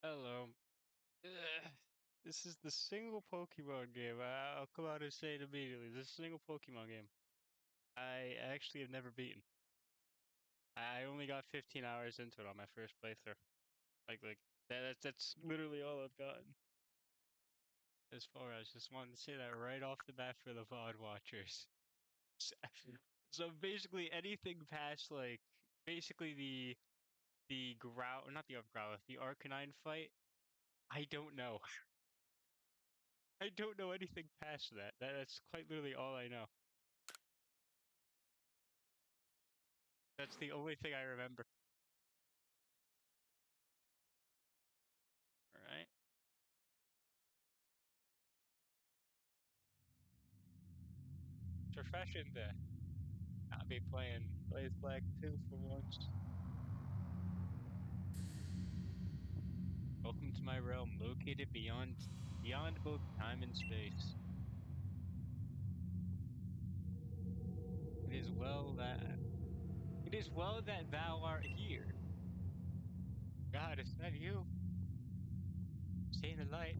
Hello. Ugh. This is the single Pokemon game. I'll come out and say it immediately. This single Pokemon game I actually have never beaten. I only got 15 hours into it on my first playthrough. That's literally all I've gotten. As far as just wanted to say that right off the bat for the VOD watchers. So basically anything past basically the Growl, not the Growlithe, the Arcanine fight, I don't know. I don't know anything past that. That's quite literally all I know. That's the only thing I remember. All right. It's refreshing to not be playing Blaze Black 2 for once. Welcome to my realm, located beyond both time and space. It is well that thou art here. God, is that you? Stay in the light.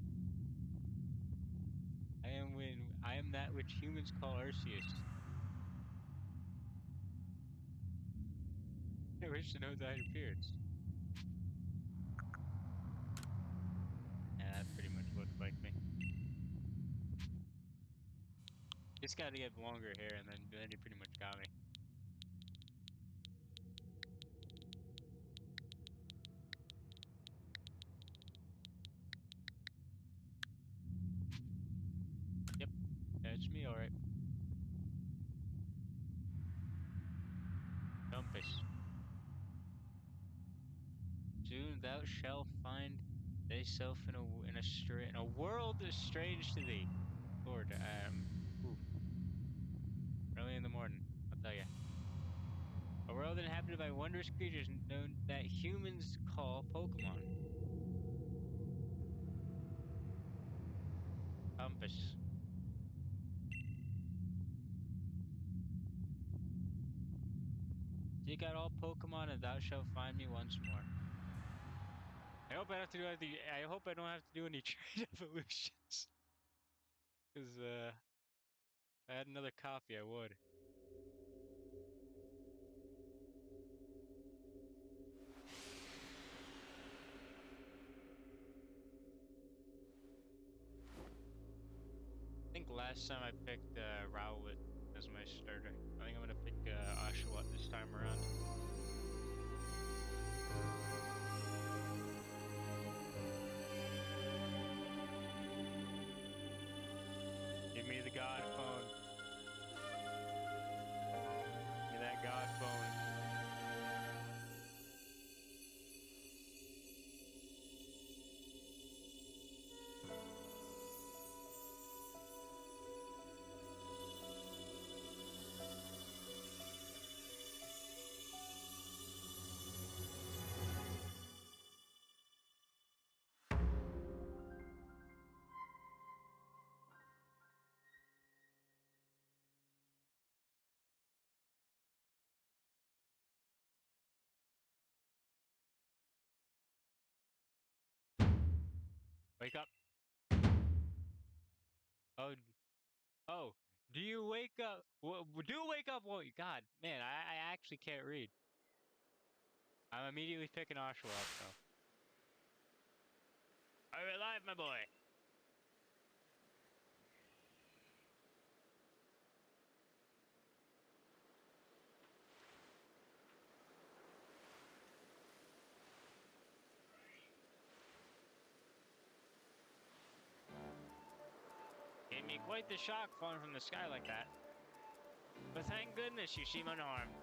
I am that which humans call arceus. I wish to know thy appearance. Yeah, that pretty much looks like me. Just gotta get longer hair, and then he pretty much got me. Yep, that's me, alright. Compass. Soon thou shalt find thyself in a world strange to thee. Lord, oof, early in the morning, I'll tell ya. A world inhabited by wondrous creatures known that humans call Pokemon. Compass. Seek out all Pokemon and thou shalt find me once more. I hope I hope I don't have to do any trade evolutions. Cause if I had another copy, I would. I think last time I picked Rowlet as my starter. I think I'm gonna pick Oshawott this time around. Give me the God phone. Give me that God phone. Wake up. Oh, oh. Do you wake up? Do wake up, won't you? God, man, I actually can't read. I'm immediately picking Oshawott, though. Are you alive, my boy? Gave me quite the shock falling from the sky like that. But thank goodness you seem unharmed.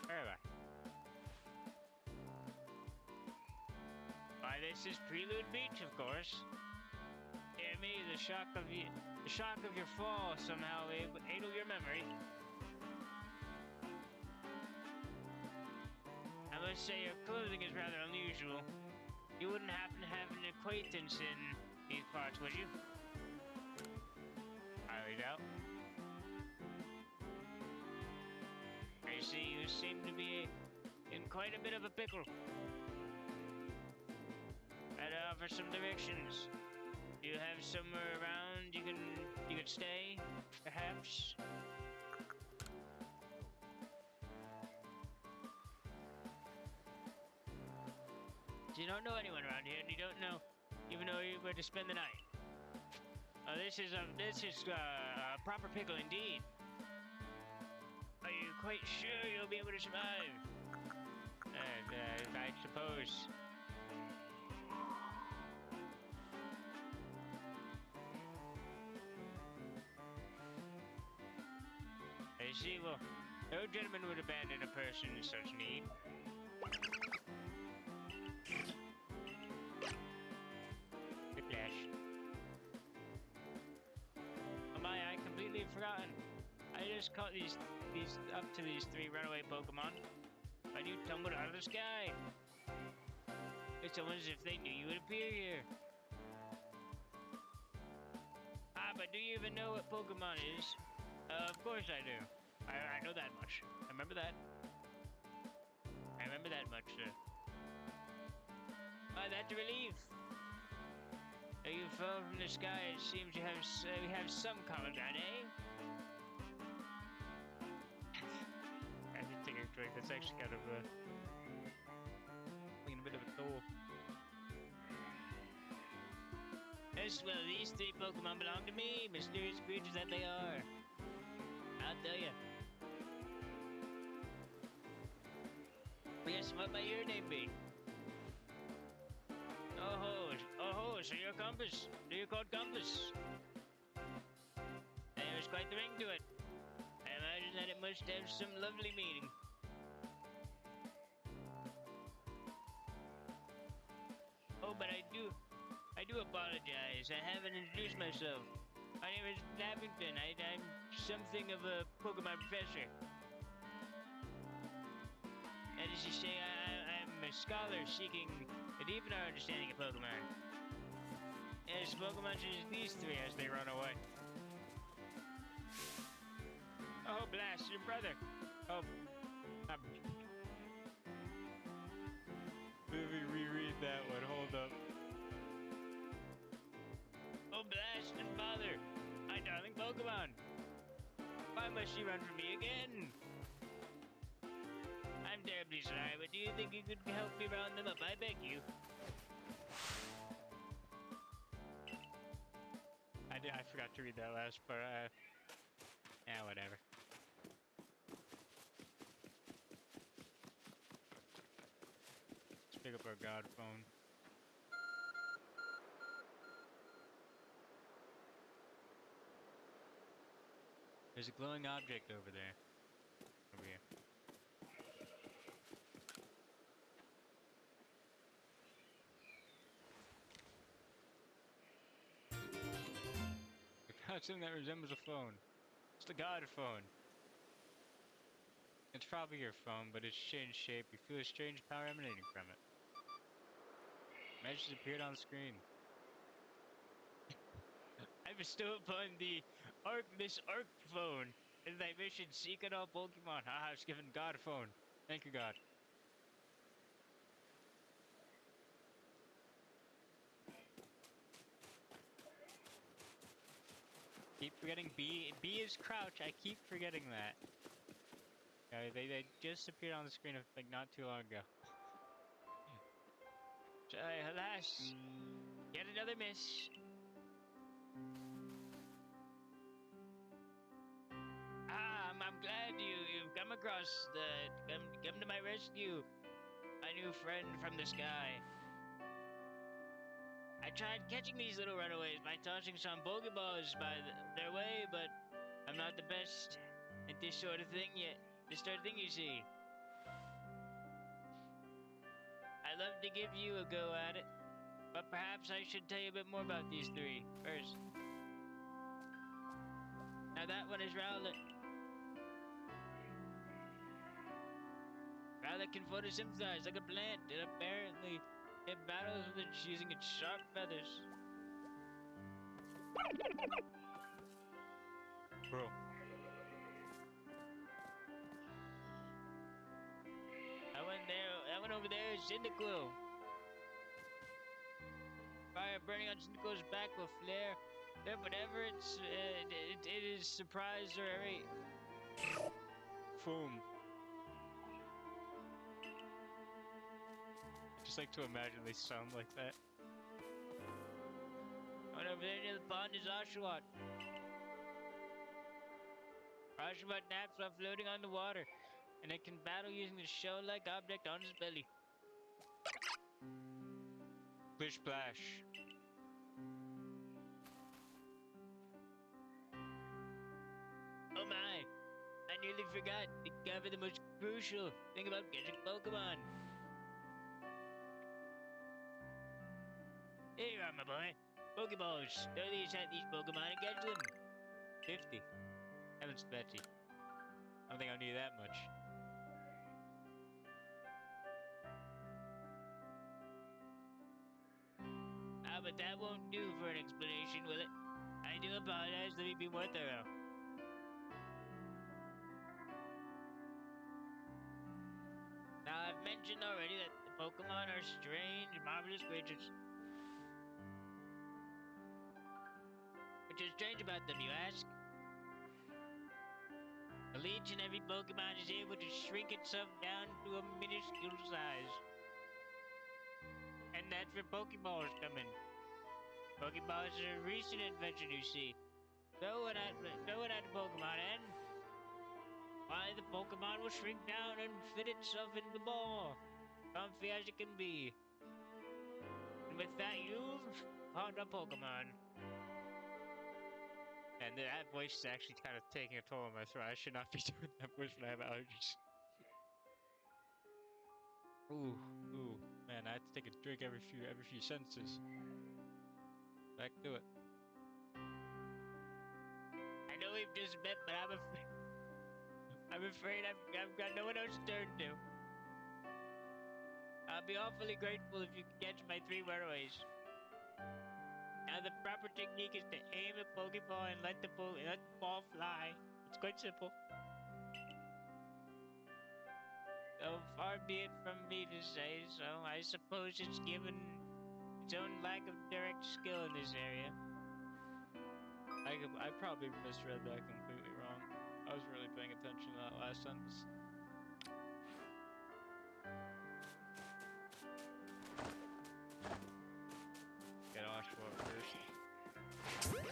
Where am I? Why, this is Prelude Beach, of course. Dear me, the shock of your fall somehow aided your memory. I must say your clothing is rather unusual. You wouldn't happen to have an acquaintance in these parts, would you? Highly doubt. I see you seem to be in quite a bit of a pickle. offer some directions. Do you have somewhere around you can stay, perhaps? So you don't know anyone around here, and you don't know even know where to spend the night. This is a proper pickle indeed. Are you quite sure you'll be able to survive? I suppose. I see. Well, no gentleman would abandon a person in such need. Whiplash. Oh my, I completely forgotten. I just caught these three runaway Pokemon. And you tumbled out of the sky. It's almost as if they knew you would appear here. Ah, but do you even know what Pokemon is? Of course I do. I know that much. I remember that. I remember that much, sir. Ah, that's a relief. You fell from the sky. It seems you have some common ground, eh? I did take a drink. That's actually kind of being a bit of a toll. Yes, well, these three Pokemon belong to me, mysterious creatures that they are. I'll tell you. Yes, what might your name be? Oh, so you're Compass. So you're called Compass. There's quite the ring to it. I imagine that it must have some lovely meaning. Oh, but I do apologize. I haven't introduced myself. My name is Lavington. I'm something of a Pokemon professor. That is to say, I'm a scholar seeking a deeper understanding of Pokemon. Yes, Pokemon such as these three as they run away. Oh, blast, your brother. Oh, let me reread that one. Hold up. Oh, blast and bother. My darling Pokemon. Why must you run from me again? I'm terribly sorry, but do you think you could help me round them up? I beg you. I forgot to read that last part. Yeah, whatever. Let's pick up our god phone. There's a glowing object over there. Over here. I found something that resembles a phone. It's the god phone. It's probably your phone, but it's changed shape. You feel a strange power emanating from it. Message appeared on the screen. I bestow upon this Arc phone in thy mission seek out all Pokemon. Haha, I was given God phone. Thank you, God. Keep forgetting B. B is crouch. I keep forgetting that. Yeah, they just appeared on the screen like not too long ago. Alas, yet another miss. I'm glad you've come across come to my rescue, my new friend from the sky. I tried catching these little runaways by tossing some Pokeballs by their way, but I'm not the best at this sort of thing yet. This sort of thing, you see. I'd love to give you a go at it, but perhaps I should tell you a bit more about these three first. Now that one is Rowlet. Rowlet can photosynthesize like a plant, and apparently it battles with it using its sharp feathers. Bro. That one over there is Cyndaquil. fire burning on Sneako's back will flare. There, whatever it is surprised or irate. Boom. I just like to imagine they sound like that. And over there near the pond is Oshawott. Oshawott naps while floating on the water, and it can battle using the shell-like object on its belly. Splish splash. Oh my! I nearly forgot to cover the most crucial thing about catching Pokemon. Here you are, my boy. Pokeballs. Throw these at these Pokemon and catch them. 50. Heavens, Betty. I don't think I need that much. Ah, but that won't do for an explanation, will it? I do apologize. Let me be more thorough. Now, I've mentioned already that the Pokemon are strange, marvelous creatures. Which is strange about them, you ask? Well, each and every Pokemon is able to shrink itself down to a minuscule size. And that's where Pokeballs come in. Pokeballs are a recent invention, you see. Throw it at a Pokemon and why the Pokemon will shrink down and fit itself in the ball. Comfy as it can be. And with that, you've caught a Pokemon. And that voice is actually kind of taking a toll on my throat. I should not be doing that voice when I have allergies. Ooh, man, I have to take a drink every few sentences. Back to it. I know we've just met, but I'm afraid I've got no one else to turn to. I'll be awfully grateful if you can catch my 3 Whirlways. Now the proper technique is to aim a Pokeball and let the ball fly. It's quite simple. So far be it from me to say so. I suppose it's given its own lack of direct skill in this area. I probably misread that completely wrong. I was really paying attention to that last sentence. Get Oshawott first. There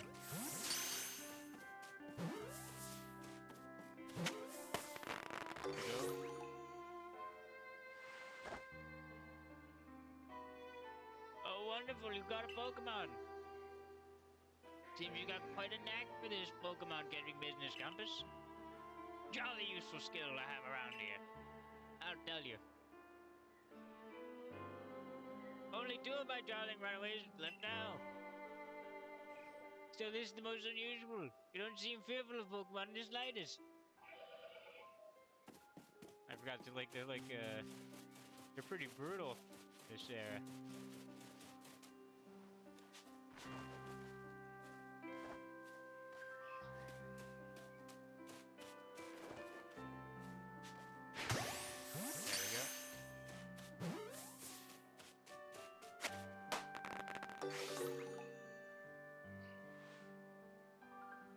we go. Oh, wonderful, you've got a Pokemon. Seems you got quite a knack for this Pokemon catching business, Compass. Jolly useful skill I have around here. I'll tell you. Only 2 of my darling runaways left now. Still, this is the most unusual. You don't seem fearful of Pokemon in the slightest. I forgot to they're pretty brutal this era.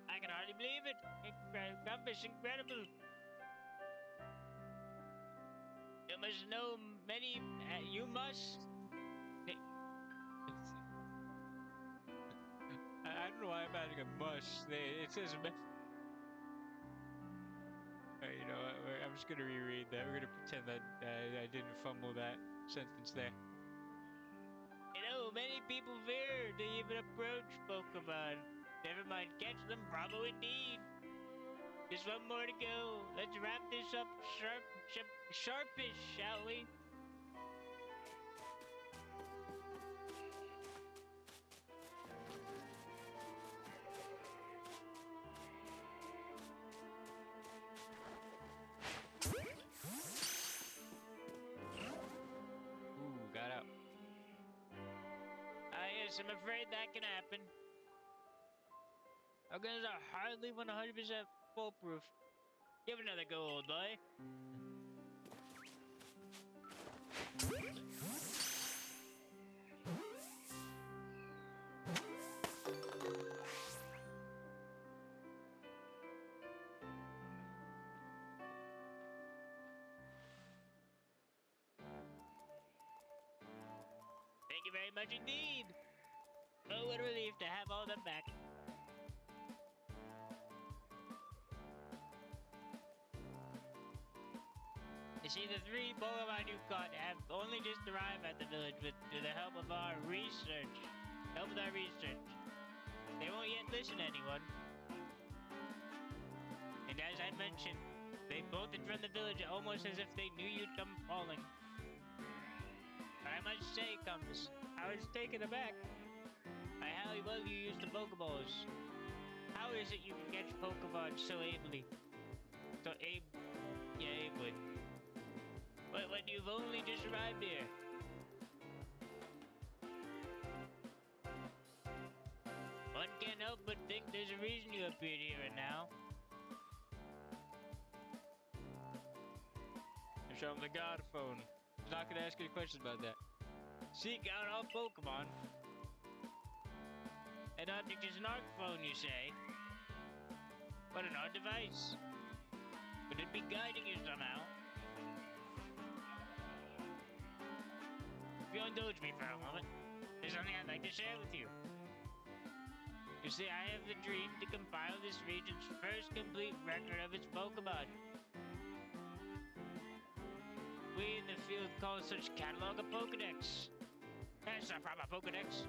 I can hardly believe it. Compass, incredible. You must know many. You must. I don't know why I'm adding a must. It says. You know, I'm just gonna reread that. We're gonna pretend that I didn't fumble that sentence there. You know, many people fear to even approach Pokemon. Never mind catch them, bravo indeed. Just 1 more to go. Let's wrap this up sharpish, shall we? Ooh, got out. Ah, yes, I'm afraid that can happen. Our guns are hardly 100% foolproof. Give it another go, old boy. very much indeed. Oh, what a relief to have all them back. You see, the 3 Pokemon you caught have only just arrived at the village with the help of our research. They won't yet listen to anyone. And as I mentioned, they bolted from the village almost as if they knew you'd come falling. But I must say, Compass, I was taken aback by how well you use the Pokeballs. How is it you can catch Pokemon so ably? Ably. But when you've only just arrived here. One can't help but think there's a reason you appeared here and now. I'm showing the God phone. I'm not gonna ask any questions about that. Seek out all Pokemon. An object is an arc phone, you say? What an odd device. Could it be guiding you somehow? If you'll indulge me for a moment, there's something I'd like to share with you. You see, I have the dream to compile this region's first complete record of its Pokemon. We in the field call such catalog a Pokedex. That's a proper Pokedex.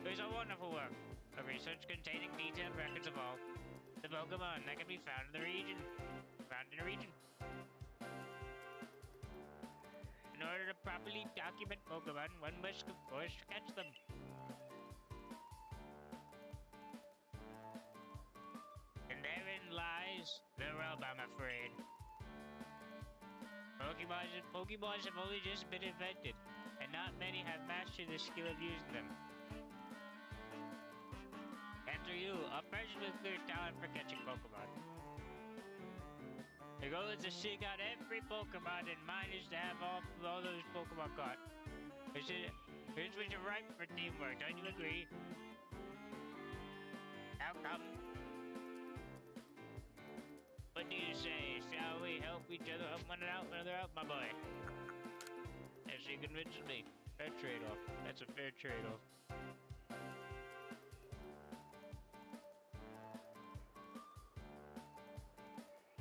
It was a wonderful work, a research containing detailed records of all the Pokemon that can be found in the region. In order to properly document Pokemon, one must, of course, catch them. And therein lies the rub, I'm afraid. Pokeballs have only just been invented, and not many have mastered the skill of using them. Enter you, a person with clear talent for catching Pokemon. The goal is to seek out every Pokemon, and mine is to have all those Pokemon caught. Here's which are ripe for teamwork, don't you agree? How come? What do you say? Shall we help each other, help one another out, my boy? Yes, you convinced me. Fair trade-off. That's a fair trade-off.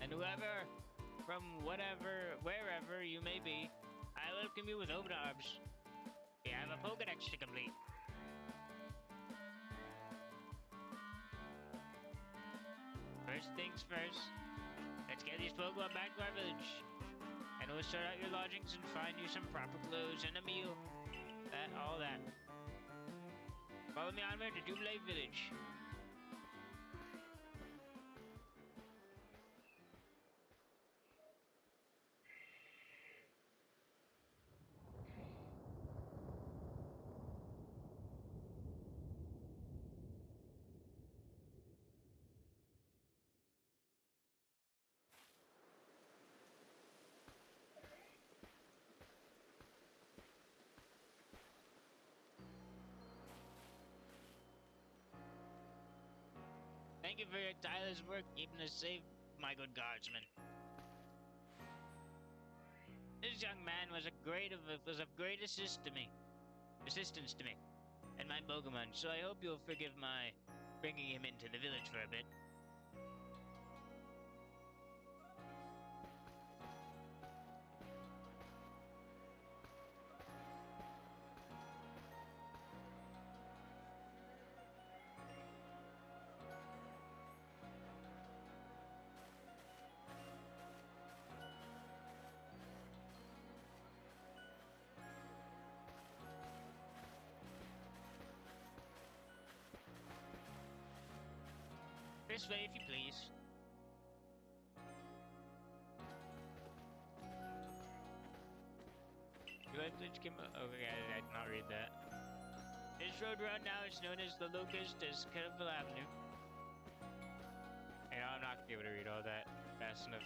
And whoever, from wherever you may be, I welcome you with open arms. We have a Pokedex to complete. First things first, let's get these Pokemon back to our village. And we'll sort out your lodgings and find you some proper clothes and a meal. All that. Follow me onward to Double Village. Thank you for your tireless work keeping us safe, my good guardsman. This young man was of great assistance to me and my Pokemon, so I hope you'll forgive my bringing him into the village for a bit. This way, if you please. You like Glitch Kim? Okay, I did not read that. This road route now is known as the Locust as Kettleville Avenue. And I'm not gonna be able to read all that fast enough.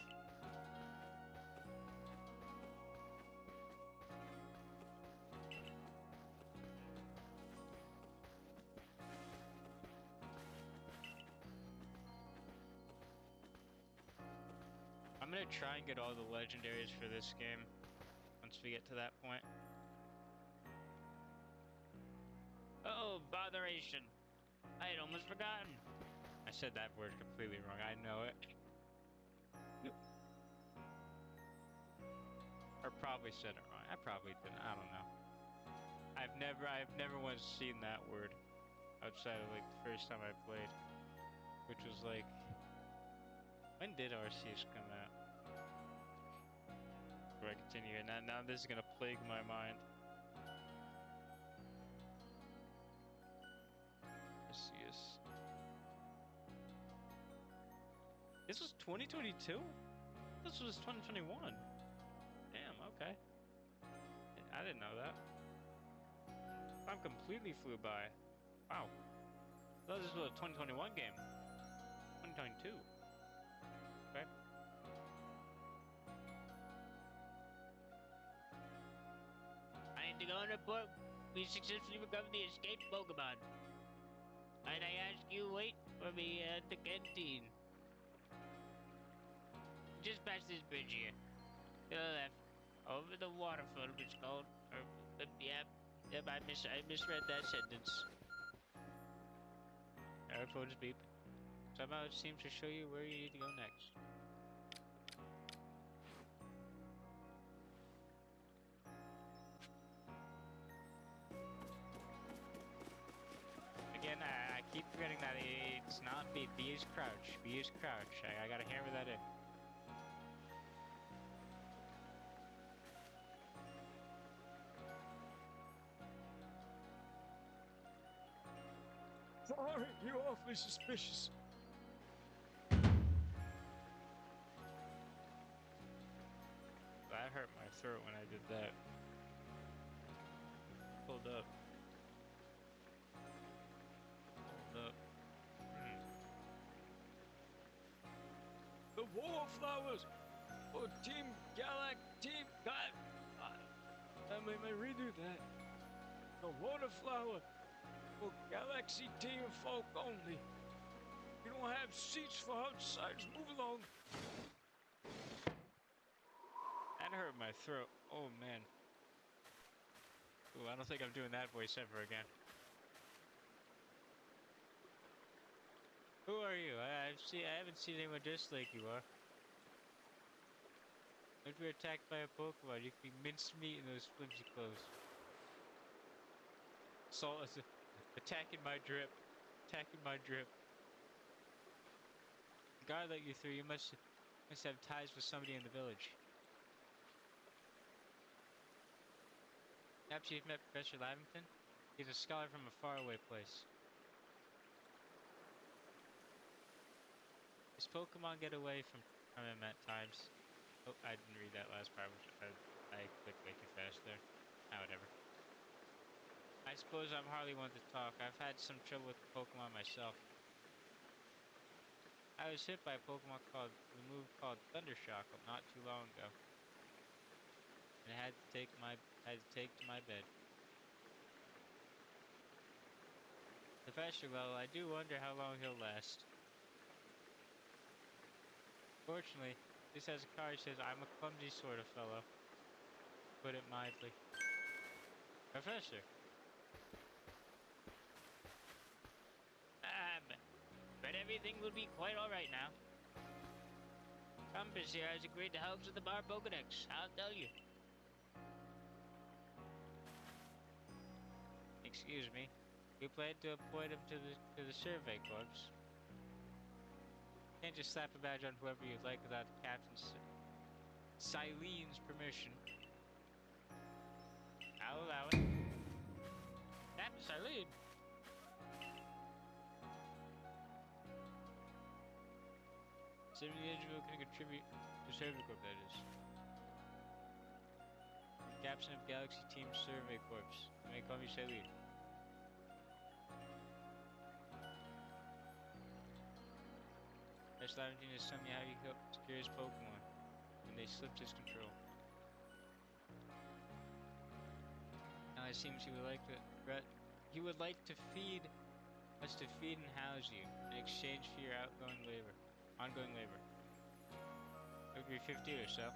I'm gonna try and get all the legendaries for this game once we get to that point. Oh, botheration. I had almost forgotten. I said that word completely wrong. I know it. Or probably said it wrong. I probably didn't. I don't know. I've never once seen that word outside of like the first time I played, which was like, when did Arceus come out? Do I continue? And now this is gonna plague my mind. Arceus. This was 2022? This was 2021. Damn, okay. I didn't know that. Time completely flew by. Wow. I thought this was a 2021 game. 2022. Okay. I need to go and report. We successfully recovered the escaped Pokemon. Might I ask you wait for me at the canteen? Just past this bridge here. To the left. Over the waterfall, it's called. Yep, I misread that sentence. Our phone's beep. Somehow it seems to show you where you need to go next. Again, I keep forgetting that it's not B. B is crouch. B is crouch. I gotta hammer that in. Sorry, you're awfully suspicious. That hurt my throat when I did that. Hold up. Hold up. The wallflowers! Oh, Team Galact, Team God. I may redo that. The waterflower for Galaxy Team folk only. You don't have seats for outsiders. Move along. That hurt my throat. Oh man. Ooh, I don't think I'm doing that voice ever again. Who are you? I haven't seen anyone just like you are. If you're attacked by a Pokemon, you can be minced meat in those flimsy clothes. Salt is attacking my drip. Attacking my drip. The guard let you through. You must have ties with somebody in the village. Perhaps you've met Professor Lavington? He's a scholar from a faraway place. Does Pokemon get away from him at times? Oh, I didn't read that last part. I clicked way too fast there. Ah, whatever. I suppose I'm hardly one to talk. I've had some trouble with Pokemon myself. I was hit by a Pokemon called the move called Thundershock not too long ago. And I had to take to my bed. Professor level, I do wonder how long he'll last. Fortunately, this has a card that says I'm a clumsy sort of fellow. Put it mildly. Professor! But everything will be quite alright now. Compass here has agreed to help with the bar Pokedex, I'll tell you. Excuse me. You plan to appoint him to the survey corps. Can't just slap a badge on whoever you'd like without the captain's Silene's permission. I'll allow it. Captain Silene! Some individual can contribute to Survey Corps, that is. Captain of Galaxy Team Survey Corps. You may call me Silene. Professor Lavington has shown me how he helped secure his Pokemon when they slipped his control. Now it seems he would like to feed us to feed and house you in exchange for your ongoing labor. It would be 50 or so.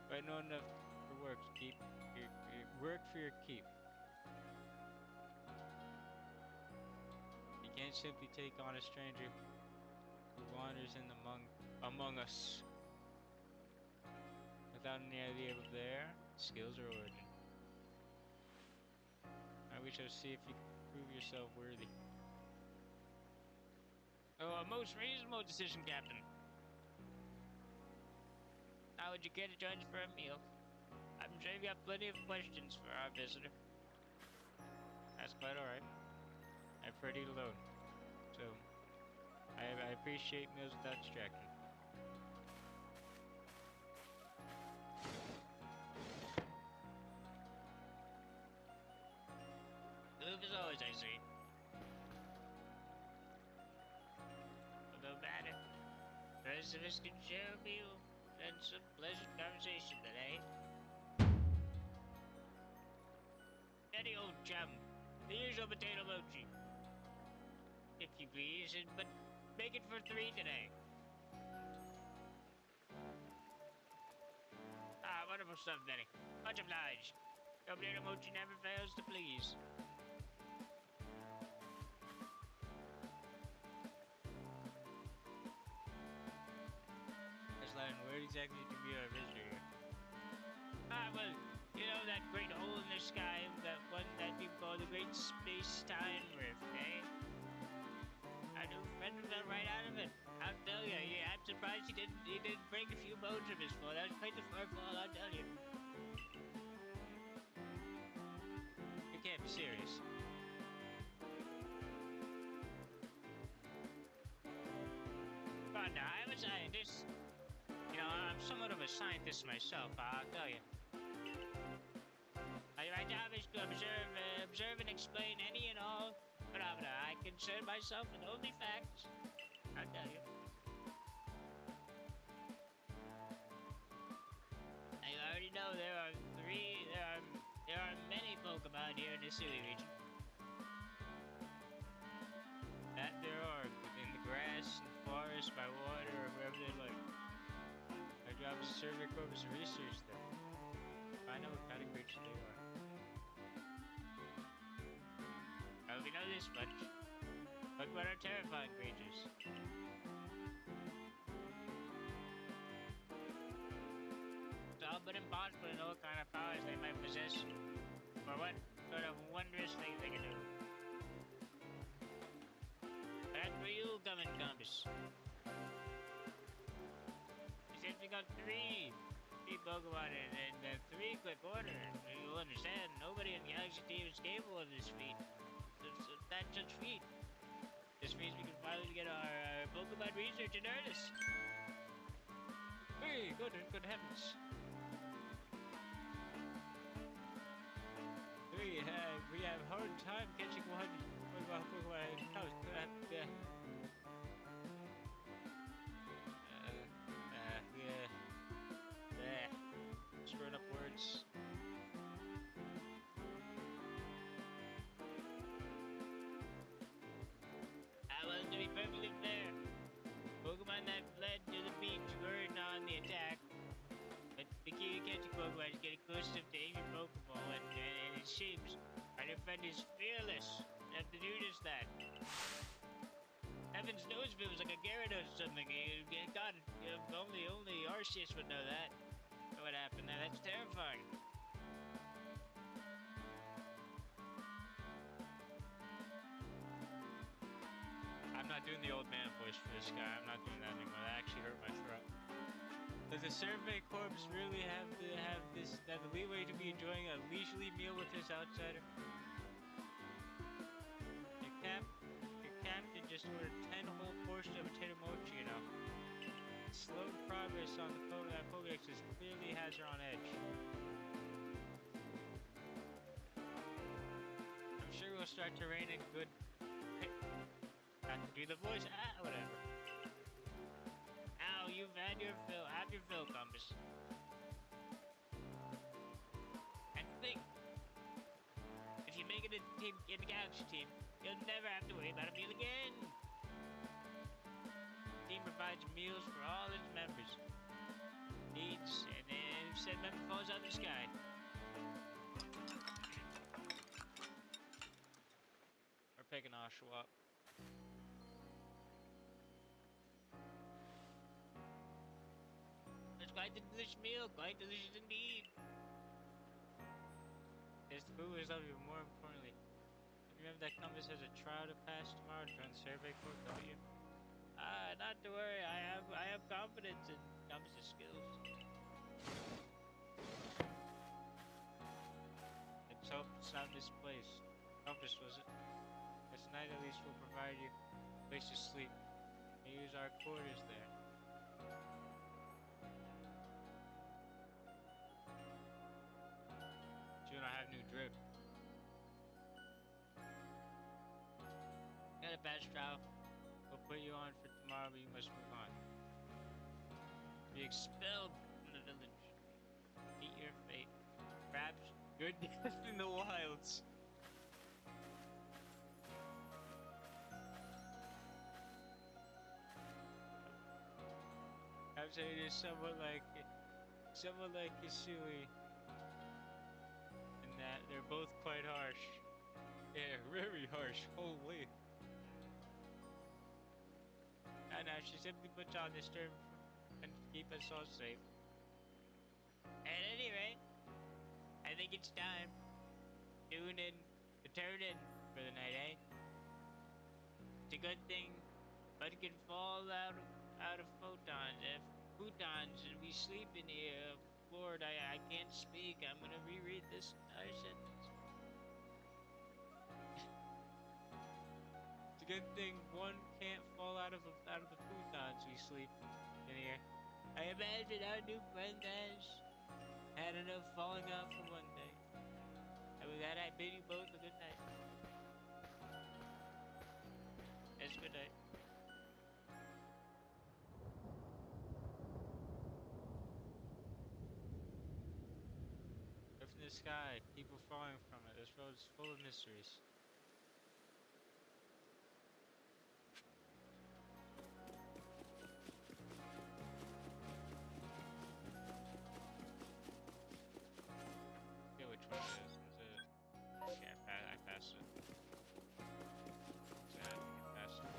But I know enough for work to keep your work for your keep. Can't simply take on a stranger who wanders in among us without any idea of their skills or origin. Now we shall see if you can prove yourself worthy. Oh, a most reasonable decision, Captain. How would you care to join us for a meal? I'm sure you have plenty of questions for our visitor. That's quite alright. I prefer to eat alone, so I appreciate meals without distraction. Move as always, I see. No matter. The rest of us can share a meal and some pleasant conversation today. Any old chum. The usual potato mochi. If you please, but make it for 3 today. Ah, wonderful stuff, Benny. Much obliged. Your potato mochi never fails to please. Where exactly did you meet our visitor here? Ah, well, you know that great hole in the sky, that one that people call the Great Space-Time Rift, eh? I knew a friend fell right out of it. I'll tell you, yeah, I'm surprised he didn't break a few bones from his fall. That was quite the far fall, I'll tell you. You can't be serious. Come on now, I'm a scientist. You know, I'm somewhat of a scientist myself, I'll tell you. My job is to observe and explain any and all phenomena. I concern myself with only facts. I'll tell you. You already know there are many Pokemon here in the Sili region. That there are, in the grass, and forest, by water, or wherever they like. Our job is to serve their corpus and research them. Find out what kind of creatures they are. Well, we know this much. Pokemon are terrifying creatures. It's all but impossible to know what kind of powers they might possess, or what sort of wondrous things they can do. That's where you come in, Compass. Since we got three Pokemon in 3 quick order, you'll understand nobody in the Galaxy team is capable of this feat. That's such feat. This means we can finally get our Pokemon research in earnest. Hey, good heavens. We have hard time catching one Pokemon house. Screwing up words. Well, to be perfectly fair, Pokemon that fled to the beach weren't on the attack. But the key to catching Pokemon is getting close enough to aim your Pokeball, and it seems our new friend is fearless enough to do just that. Heavens knows if it was like a Gyarados or something. God, only Arceus would know that. What happened there? That's terrifying. I'm not doing the old man voice for this guy. I'm not doing that anymore. That actually hurt my throat. Does the Survey Corps really have the leeway to be enjoying a leisurely meal with this outsider? Your captain just ordered 10 whole portions of potato mochi, you know. Slow progress on the Pokedex clearly has her on edge. I'm sure we'll start to rein in good. Have to do the voice. Whatever. Now you've had your fill. Have your fill, Compass. And think, if you make it in the Galaxy team, you'll never have to worry about a meal again. The team provides meals for all its members. Needs, and if said member falls out of the sky. We're picking Oshawott. Quite a delicious meal, quite delicious indeed. Yes, the food was lovely, but more importantly, remember that Compass has a trial to pass tomorrow to join the survey corps, don't you? Not to worry. I have confidence in Compass's skills. Let's hope it's not misplaced. Compass, was it? Yes, tonight at least we'll provide you a place to sleep. We use our quarters there. Soon I have new drip. Got a badge trial. We'll put you on for tomorrow, but you must move on. Be expelled from the village. Meet your fate. Perhaps good death in the wilds. I'm saying it's somewhat like Kisui, in that they're both quite harsh. Yeah, very harsh. Holy. And she simply puts on this term and keep us all safe. At any rate, I think it's time. Tune in, to turn in for the night, eh? It's a good thing bud can fall out of photons, futons, and we sleep in here. Lord, I can't speak. I'm gonna reread this entire sentence. It's a good thing one can't fall out of the futons we sleep in here. I imagine our new friend has had enough falling out for one day. And with that, I bid you both a good night. Yes, good night. Up in the sky, people falling from it. This road is full of mysteries. Which one it is? Is it? Okay, I passed it. Yeah, I think I passed it.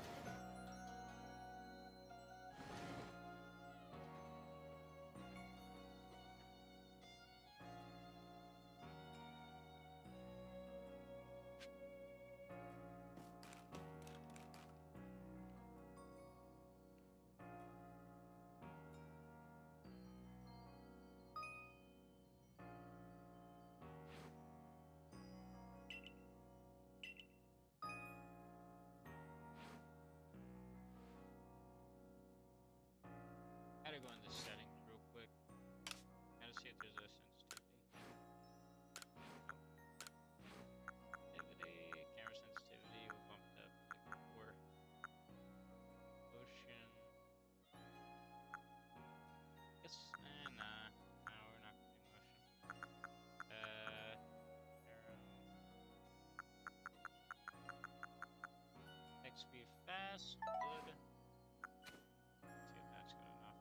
Gotta go into settings real quick. Gotta see if there's a sensitivity. Camera sensitivity, we'll bump it up to 4. Motion. Yes, nah. No, we're not gonna do motion. Arrow. XP fast, good. See if that's good enough.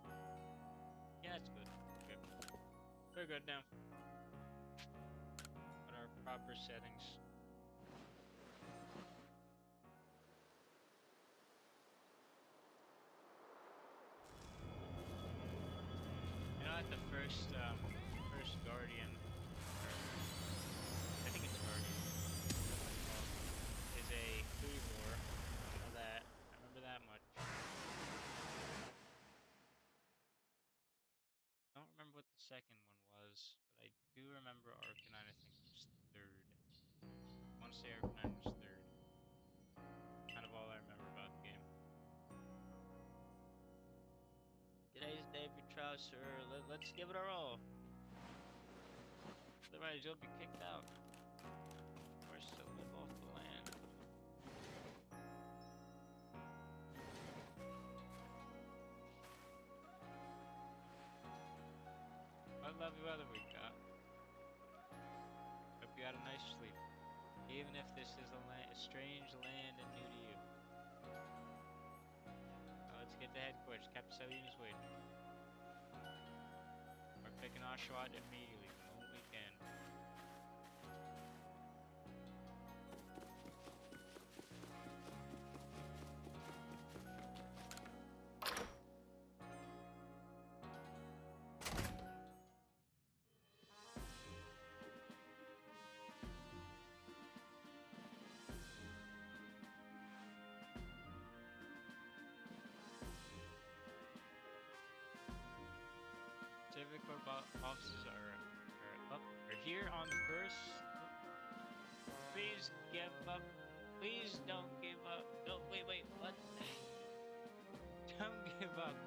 Yeah, it's good. Good. We're good now. What are proper settings? You know, at the first Guardian, or I think it's Guardian, is a Cleavor. I know that. I remember that much. I don't remember what the second one was, but I do remember Arcanine. I think was third. I want to say Arcanine was third. Kind of all I remember about the game. Today's day for trial, sir. Let's give it our all. Otherwise, you'll be kicked out. Forced to live off the land. What lovely weather we've got. Hope you had a nice sleep. Even if this is a strange land and new to you. Now let's get to headquarters. Captain Salim is waiting. We're picking Oshawott immediately, the moment we can. Survey Corp offices are here on the first. Please give up. Please don't give up. No, wait, what? Don't give up.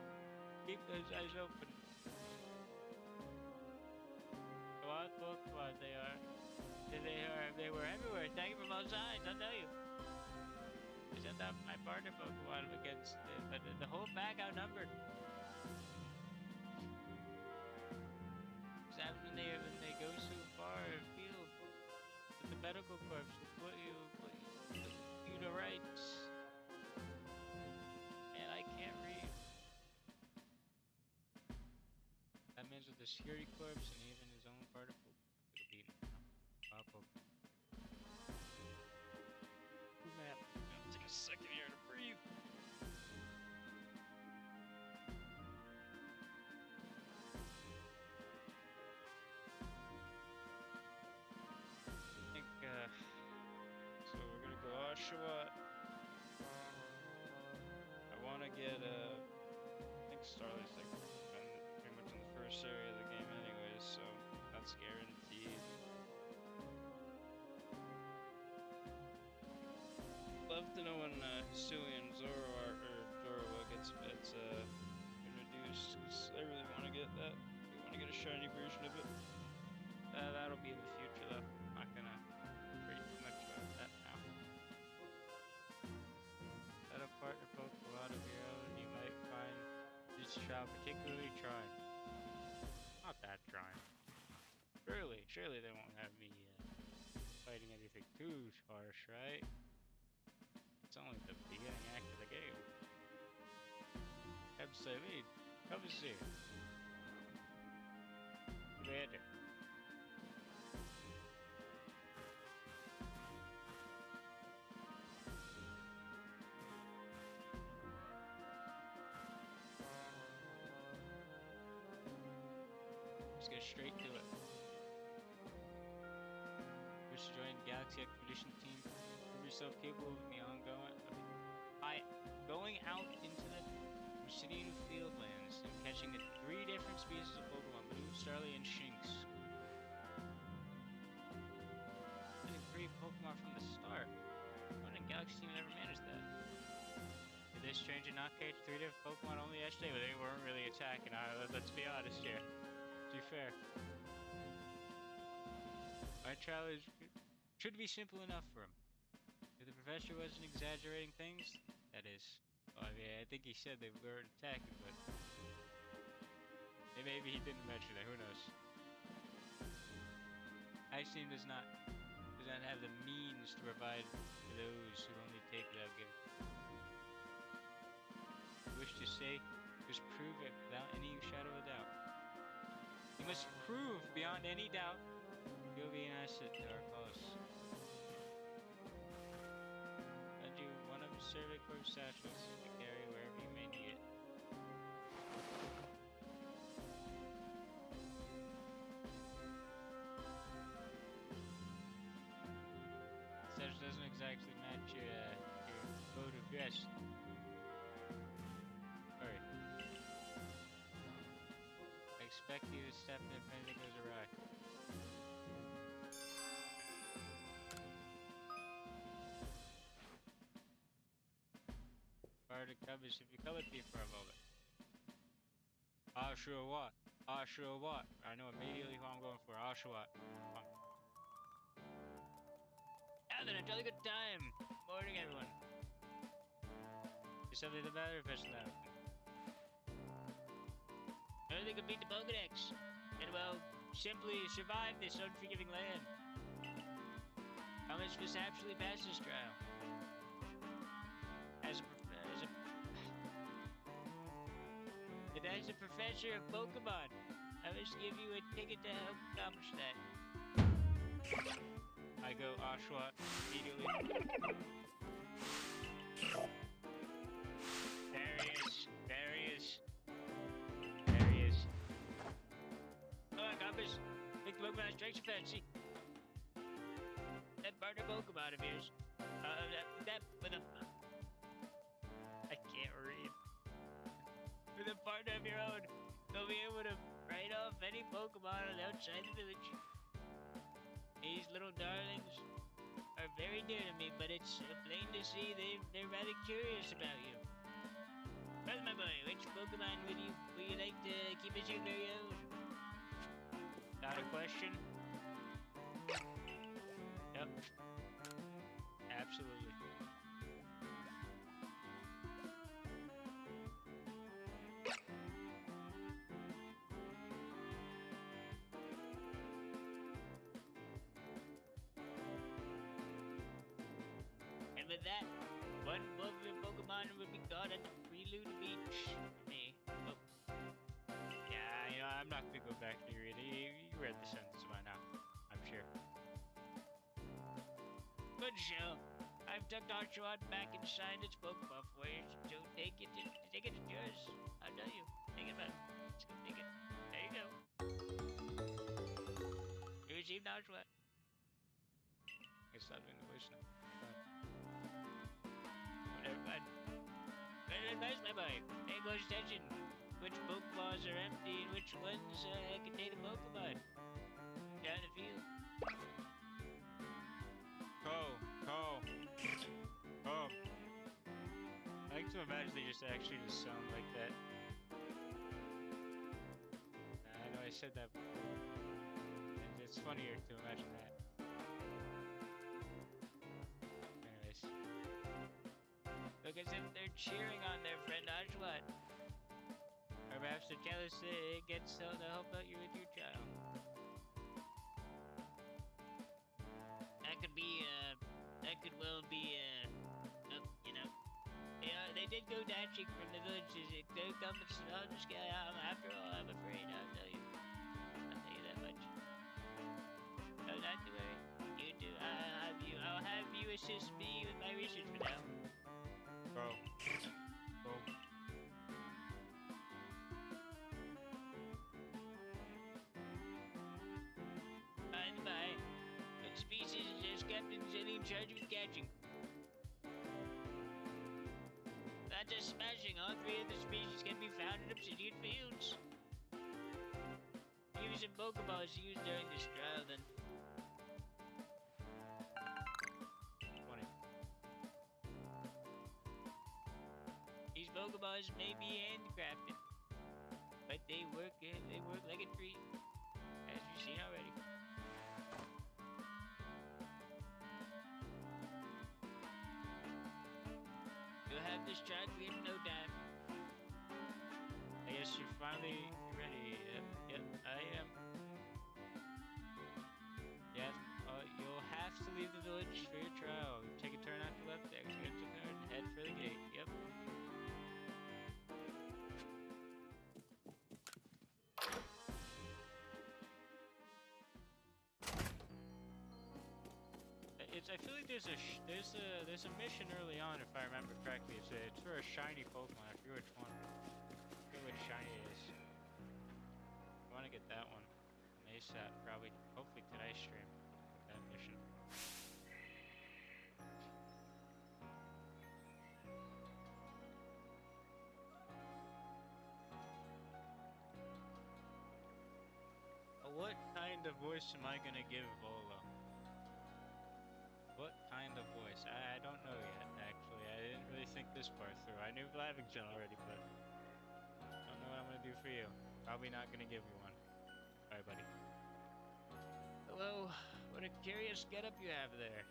Keep those eyes open. Look what they are. They were everywhere. Thank you from all sides. I'll tell you. I sent out my partner Pokemon against it, but the whole pack outnumbered. What happens when they go so far afield? But the medical corps will put you to rights. And I can't read. That means with the security corps and even his own partner Pokemon took a beating. Wow, Pokemon. Map. Take a second here to breathe. I think, so we're gonna go Oshawott. I wanna get, I think Starlight's like pretty much in the first area of the game anyways, so that's guaranteed. Love to know when Hisui and Zoroark gets introduced, because I really want to get that. I want to get a shiny version of it. That'll be in the future though. I'm not gonna worry too much about that now. Set a partner Pokemon of your own, you might find this child particularly trying. Not that trying. Surely they won't have me fighting anything too harsh, right? It's only the beginning act of the game. Have to say, lead. Come and see. Commander. Let's get straight to it. Wish to join the Galaxy Expedition team. Prove yourself capable of the ongoing by going out into the Obsidian Fieldlands and catching the 3 different species of Pokemon: Blue, Starly, and Shinx. Getting 3 Pokemon from the start. What in Galaxy team never managed that? Did this stranger not catch 3 different Pokemon only yesterday? But they weren't really attacking. Let's be honest here. To be fair. My trial should be simple enough for him. If the professor wasn't exaggerating things, that is. Well, I mean, I think he said they weren't attacking, but maybe he didn't mention it. Who knows? Ice Team does not have the means to provide for those who only take without giving. I wish to say, just prove it without any shadow of doubt. You must prove beyond any doubt you'll be an asset to our cause. Lend you one of the Survey Corps satchels to carry wherever you may need it. Satchel doesn't exactly match your mode of dress. Sorry. I expect you to step in if anything goes awry. To cover if you come with me for a moment. Oshawott. I know immediately who I'm going for. Oshawott. Then a jolly good time. Morning, everyone. Is something the matter, Professor Lau? Nothing could beat the Pokedex. And well, simply survive this unforgiving land. Thomas was absolutely past this trial. As a professor of Pokemon, I must give you a ticket to help accomplish that. I go Oshawott immediately. There he is. Oh, I got this. Make the Pokemon strikes your fancy. That partner Pokemon of yours. That with a... I can't read. With a partner of your own, You'll be able to fight off any Pokemon outside the village. These little darlings are very dear to me, but it's plain to see they're rather curious about you. Well, my boy, which Pokemon will you like to keep as your very own? Got a question? Yep. Absolutely. And with that, one lovely Pokemon will be caught at the Prelude Beach. Me. Oh. Yeah, you know, I'm not gonna go back and read it. You read the sentence by now, I'm sure. Good show. I've tucked Archewat back inside its Pokeball for you, so take it to yours. I'll tell you. Take it back. Let's go take it. There you go. You received Archewat. I stopped doing the voice now. Whatever, bud. Good advice, my boy. Pay close attention. Which Pokeballs are empty and which ones contain a Pokemon? Down the field. Oh. I like to imagine they just actually just sound like that. I know I said that before. And it's funnier to imagine that. Anyways. Look as if they're cheering on their friend Ajwat. Or perhaps they're jealous it gets so to help out you with your child. That could well be, you know. They did go dashing from the villages. They come with snow the sky. After all, I'm afraid, I'll tell you. I'll tell you that much. No, not to worry. You do. I'll have you assist me with my research for now. Bro. By the by, what species is Captain Zenny in charge of catching? Not just smashing, all three of the species can be found in obsidian fields. Give you some Pokeballs used during this trial, then. 20. These Pokeballs may be handcrafted, but they work like a treat, as you've seen already. You'll have this track in no time. I guess you're finally ready. Yep, I am. Yes, you'll have to leave the village for your trial. Take a turn out the left, exit the car, and head for the gate. Yep. I feel like there's a mission early on, if I remember correctly. It's for a shiny Pokemon. I forget which one. I forget which shiny it is. I want to get that one. An ASAP, probably. Hopefully today's stream. That mission. What kind of voice am I gonna give Volo? What kind of voice? I don't know yet, actually. I didn't really think this part through. I knew Lavington already, but I don't know what I'm gonna do for you. Probably not gonna give you one. Bye, buddy. Hello, what a curious getup you have there.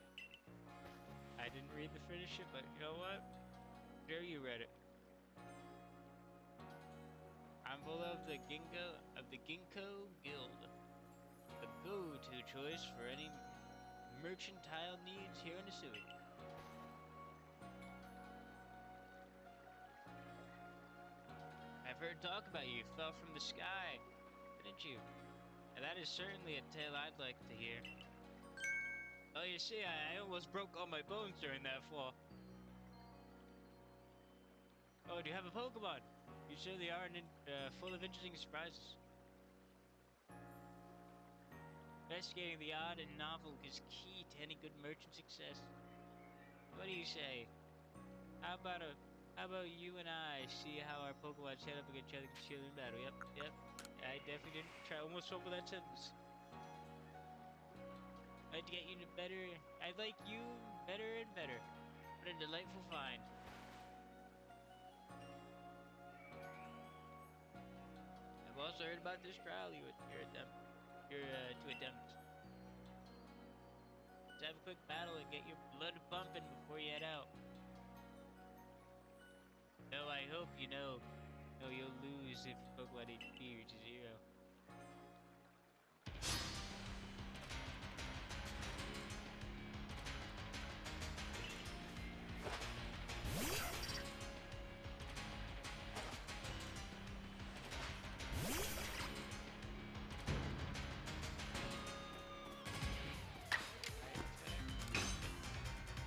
I didn't read the finish it, but you know what? Sure, you read it. I'm Volo of the Ginkgo Guild, the go-to choice for any mercantile needs here in the city. I've heard talk about you. You fell from the sky, didn't you? And that is certainly a tale I'd like to hear. Oh, you see, I almost broke all my bones during that fall. Oh, do you have a Pokemon? You certainly are full of interesting surprises. Investigating the odd and novel is key to any good merchant success. What do you say? How about a How about you and I see how our Pokemon set up against each other can shield in battle? Yep, yep. I definitely didn't try. Almost fumbled that sentence. I'd get you to better. I'd like you better and better. What a delightful find. I've also heard about this trial to attempt. Let's have a quick battle and get your blood pumping before you head out. Though I hope you know you'll lose if Pokemon HP reaches 0.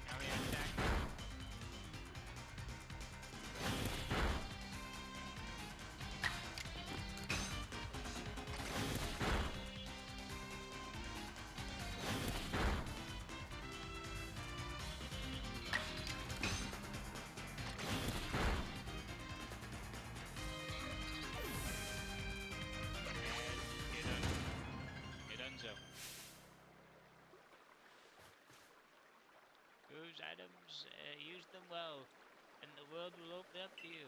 Now we attack. You're done. You're done. Those items, use them well, and the world will open up to you.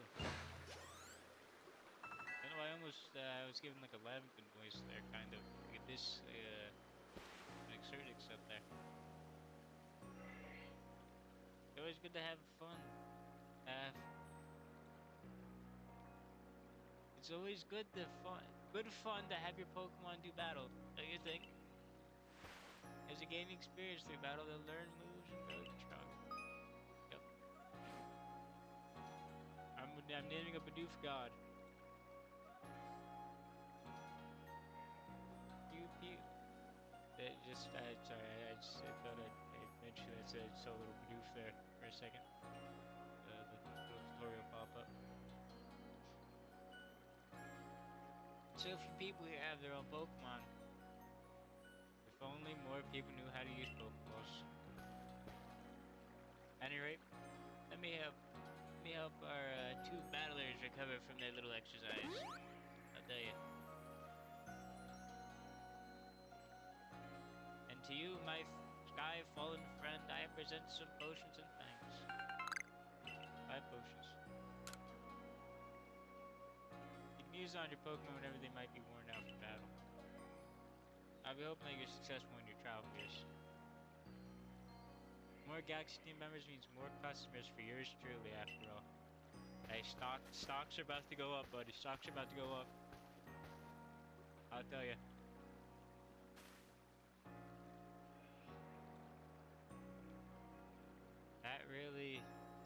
I know I almost, I was given like a Lavington voice there, kind of. Look at this, like Cerdix up there. It's always good to have fun. It's always good fun to have your Pokemon do battle. Don't you think? As a gaming experience through battle, they'll learn moves and grow stronger. Yep. I'm naming a Bidoof god. Pew pew. Sorry, I thought I'd mention that. I saw a little Bidoof there for a second. The little tutorial pop up. So few people here have their own Pokemon. If only more people knew how to use Pokeballs. At any rate, let me help our two battlers recover from their little exercise. I'll tell you. And to you, my sky fallen friend, I present some potions and thanks. 5 potions. You can use on your Pokemon whenever they might be worn out for battle. I'll be hoping that you're successful in your trial phase. More Galaxy team members means more customers for yours truly, after all. Hey, stocks are about to go up, buddy. Stocks are about to go up. I'll tell you.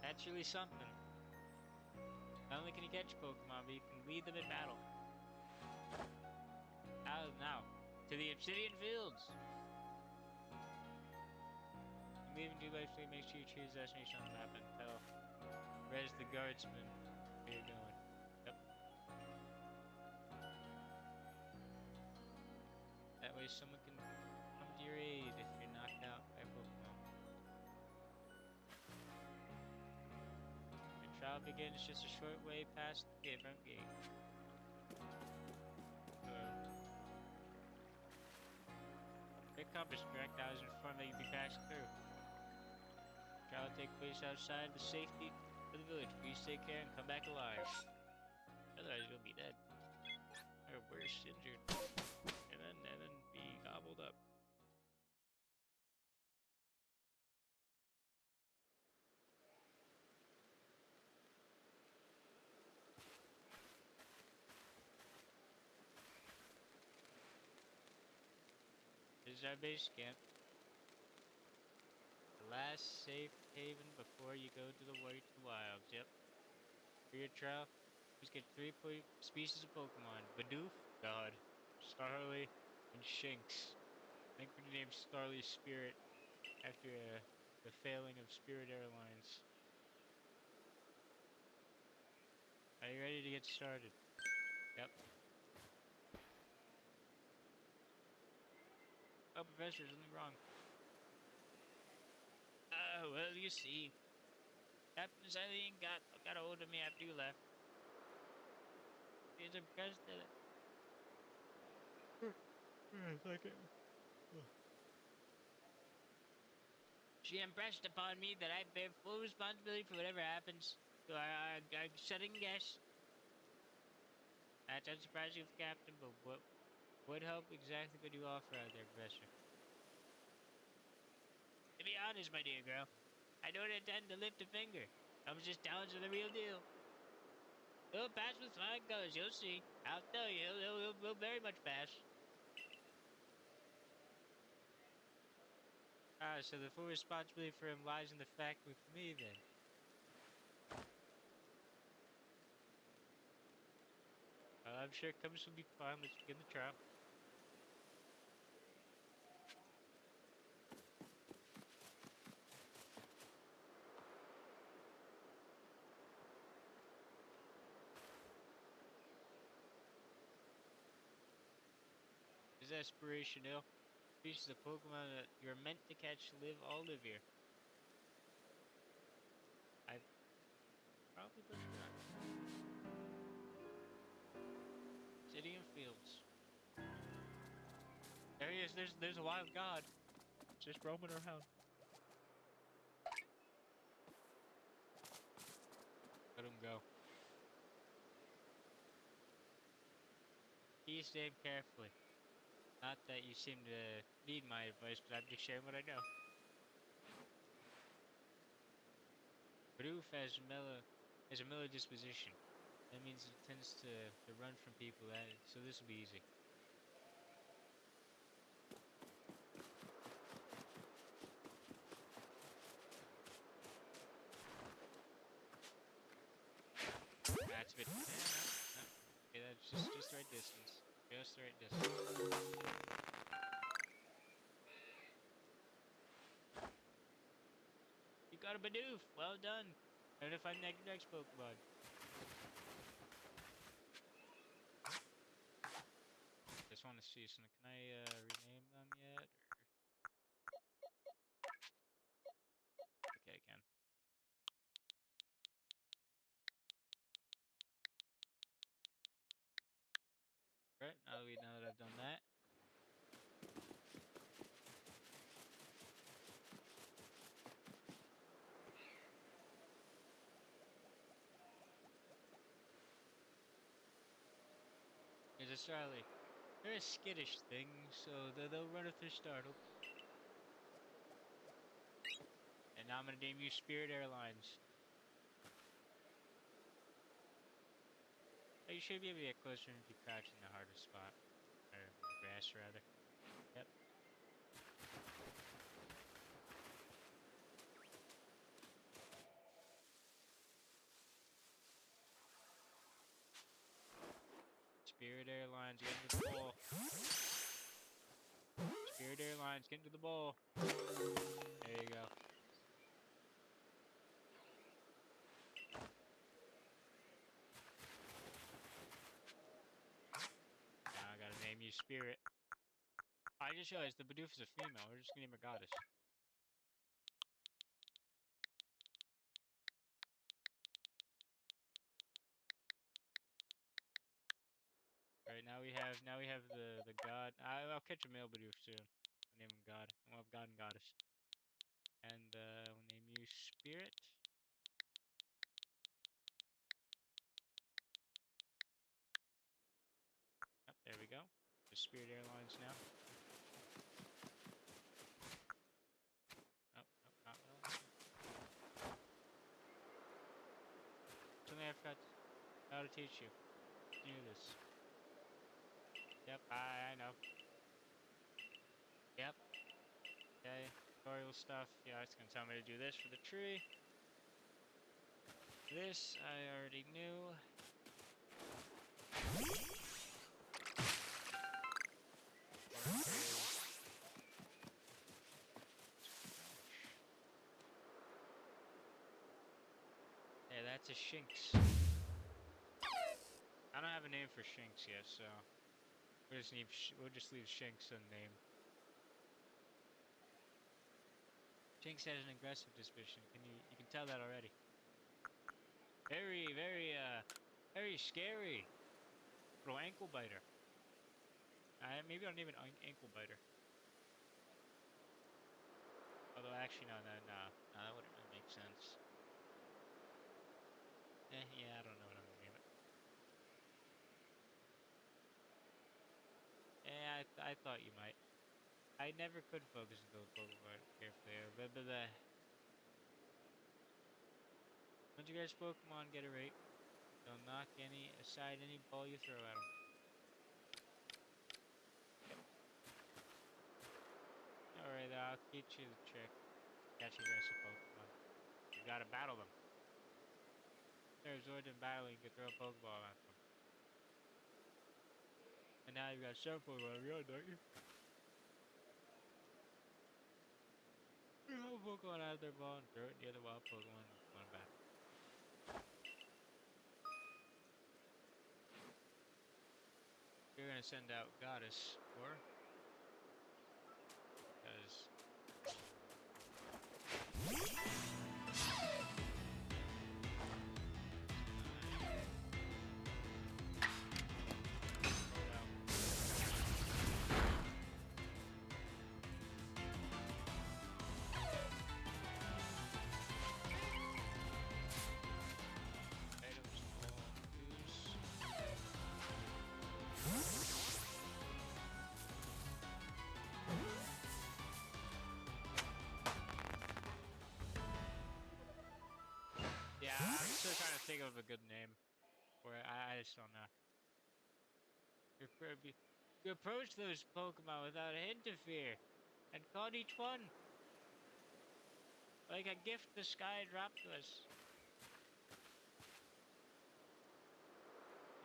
That's really something. Not only can you catch Pokemon, but you can lead them in battle. Now, to the Obsidian Fields. You leave and do life, so make sure you choose destination on the map and tell Rez the guardsman where you're going. Yep. That way someone can come to your aid if you're knocked out by Pokemon. Your trial begins just a short way past the front gate. If compass correct, I was informed that you'd be passing through. Trial will take place outside the safety of the village. Please take care and come back alive. Otherwise you'll be dead. Or worse, injured. And then be gobbled up. This is our base camp. The last safe haven before you go to the wilds. Yep. For your trial, please get 3 species of Pokemon. Bidoof, God. Starly, and Shinx. Thank for the name Starly Spirit after the failing of Spirit Airlines. Are you ready to get started? Yep. Oh, Professor, something wrong. Well, you see, Captain Eileen got a hold of me after you left. She's impressed that Like it. she impressed upon me that I bear full responsibility for whatever happens. So I shouldn't guess. That's unsurprising, Captain, but what help exactly could you offer out there, Professor? To be honest, my dear girl, I don't intend to lift a finger. I was just telling you the real deal. He'll pass with flying colors, you'll see. I'll tell you, he'll very much pass. Ah, so the full responsibility for him lies in the fact with me, then. Well, I'm sure Cummins will be fine. Let's begin the trial. Is aspiration ill? Species of Pokemon that you're meant to catch all live here. I've probably butchered that. City and fields. There he is. There's a wild god. Just roaming around. Let him go. Please stand carefully. Not that you seem to need my advice, but I'm just sharing what I know. Bidoof has a mellow disposition. That means it tends to run from people, so this will be easy. That's a bit. Yeah, no. Okay, that's just the right distance. Just the right distance. You got a Bidoof. Well done. Time to find that next Pokemon. Just want to see. So can I rename them yet? Or... Okay, I can. Right, now that I've done that. Here's a Starly. They're a skittish thing, so they'll run if they're startled. And now I'm gonna name you Spirit Airlines. Oh, you should be able to get closer if you crouch in the hardest spot. Or the grass, rather. Yep. Spirit Airlines, get into the bowl. Spirit Airlines, get into the bowl. There you go. Now I gotta name you Spirit. I just realized the Bidoof is a female. We're just gonna name her Goddess. Alright, now we have the God. I'll catch a male Bidoof soon. I'll name him God. We'll have God and Goddess. And we'll name you Spirit. Yep, there we go. The Spirit Airlines now. Nope, nope, not really. Something I forgot how to teach you. You knew this. Yep, I know. Yep. Okay, tutorial stuff. Yeah, it's gonna tell me to do this for the tree. This I already knew. Yeah, that's a Shinx. I don't have a name for Shinx yet, so we'll just leave Shinx unnamed. Shinx has an aggressive disposition. You can tell that already. Very, very, very scary. Little ankle biter. Maybe not even ankle biter. Although actually, no, that wouldn't really make sense. Yeah, I don't know what I'm gonna name it. I thought you might. I never could focus and build Pokemon carefully. Once you guys Pokemon get a rate, they'll knock aside any ball you throw at them. Yep. Alright, I'll teach you the trick. Catch aggressive Pokemon. You gotta battle them. There's Zord in battle, you can throw a Pokeball at them. And now you've got 7 Pokemon of your own, don't you? Throw a Pokemon out of their ball and throw it near the wild Pokemon you want to battle. You're gonna send out Goddess, or because yeah, I'm still trying to think of a good name for it. I just don't know. You approach those Pokemon without a hint of fear, and caught each one like a gift the sky dropped to us.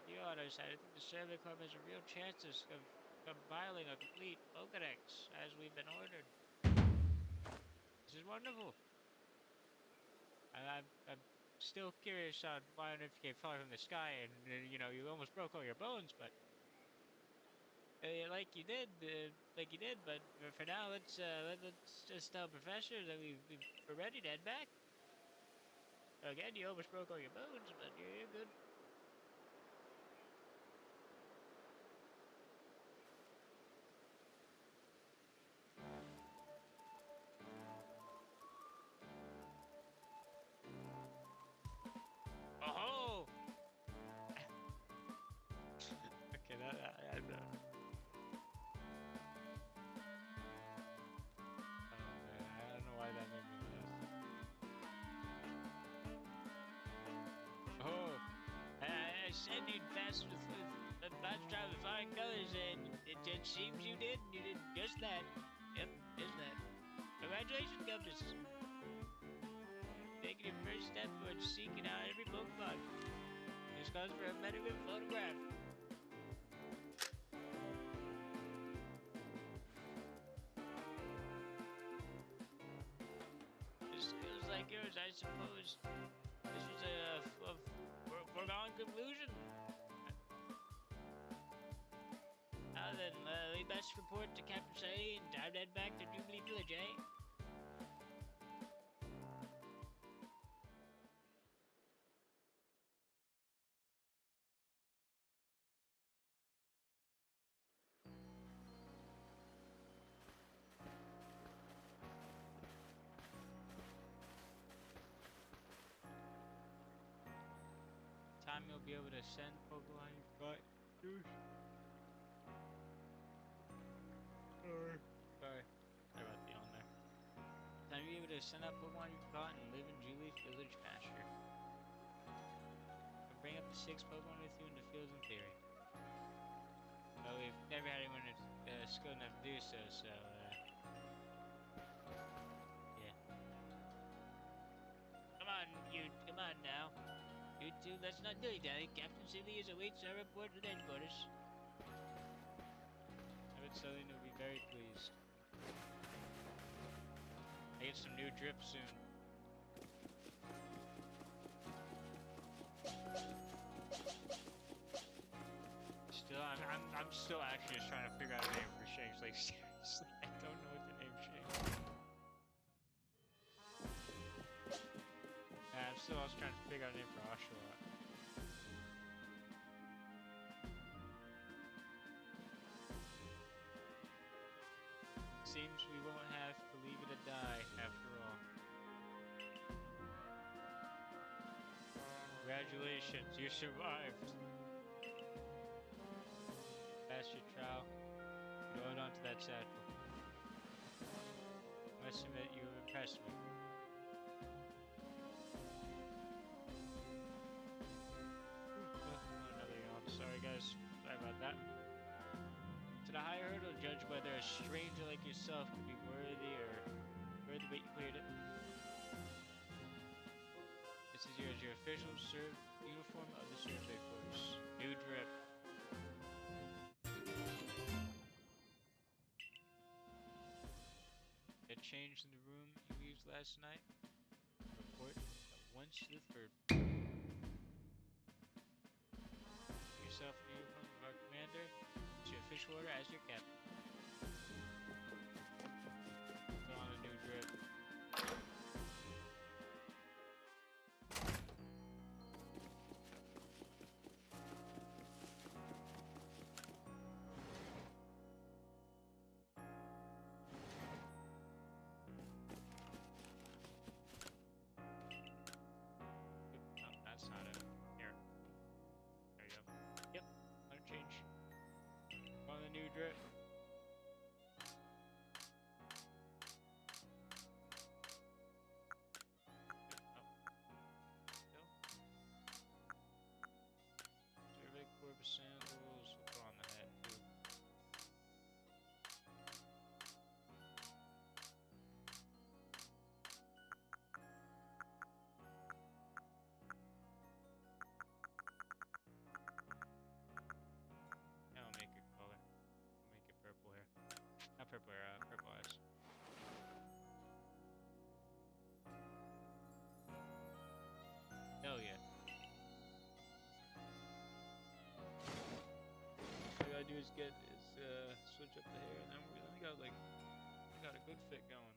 The other side, I think the Survey Corp has a real chance of compiling a complete Pokedex as we've been ordered. This is wonderful. I'm still curious on why on earth you came falling from the sky and you know you almost broke all your bones, but like you did, But for now, let's just tell Professor that we're ready to head back. Again, you almost broke all your bones, but you're good. Oh! Okay, I oh man, I don't know why that made me laugh. Oh, I said you'd pass with fast travel with flying colors, and it seems you did. You did just that. Yep, just that. Congratulations, Compass. Taking your first step towards seeking out every Pokemon. This calls for a medical photograph. Skills like yours, I suppose. This was a foregone conclusion. Now then, we best report to Captain Say and time to head back to Jubilee Village, eh? Time you'll be able to send Pokemon you've caught. Sorry. Sorry about the on there. Time you'll be able to send out Pokemon you've caught and live in Jubilee Village pasture. And bring up to 6 Pokemon with you in the fields in theory. Well, we've never had anyone skilled enough to do so, yeah. Come on now. You two, let's not dilly-dally. Captain Sillius awaits our report to headquarters. I bet Selena will be very pleased. I get some new drip soon. Still, I'm still actually just trying to figure out a name for Shanks. Like, seriously, I don't know what to name Shanks. I'm still also trying to figure out a name for Ashla. seems we won't have to leave it to die after all. Congratulations, you survived. Passed your trial. You hold on to that satchel. I must admit, you have impressed me. Another yawn. Sorry, guys. Sorry about that. To the higher hurdle, judge whether a stranger like yourself could be worthy but you cleared it. This is your official uniform of the survey force. New drip. A change in the room you used last night. Report at once to the third floor. Yourself in the uniform of our commander. It's your official order as your captain. Put on a new drip. That's not it. Here. There you go. Yep. Let it change. On the new drip. Survey Corps sandals. We'll put on the hat too. Now I'll make it color. I'll make it purple hair. Not purple hair, purple eyes. Hell yeah. All I gotta do is switch up the hair, and then we got a good fit going.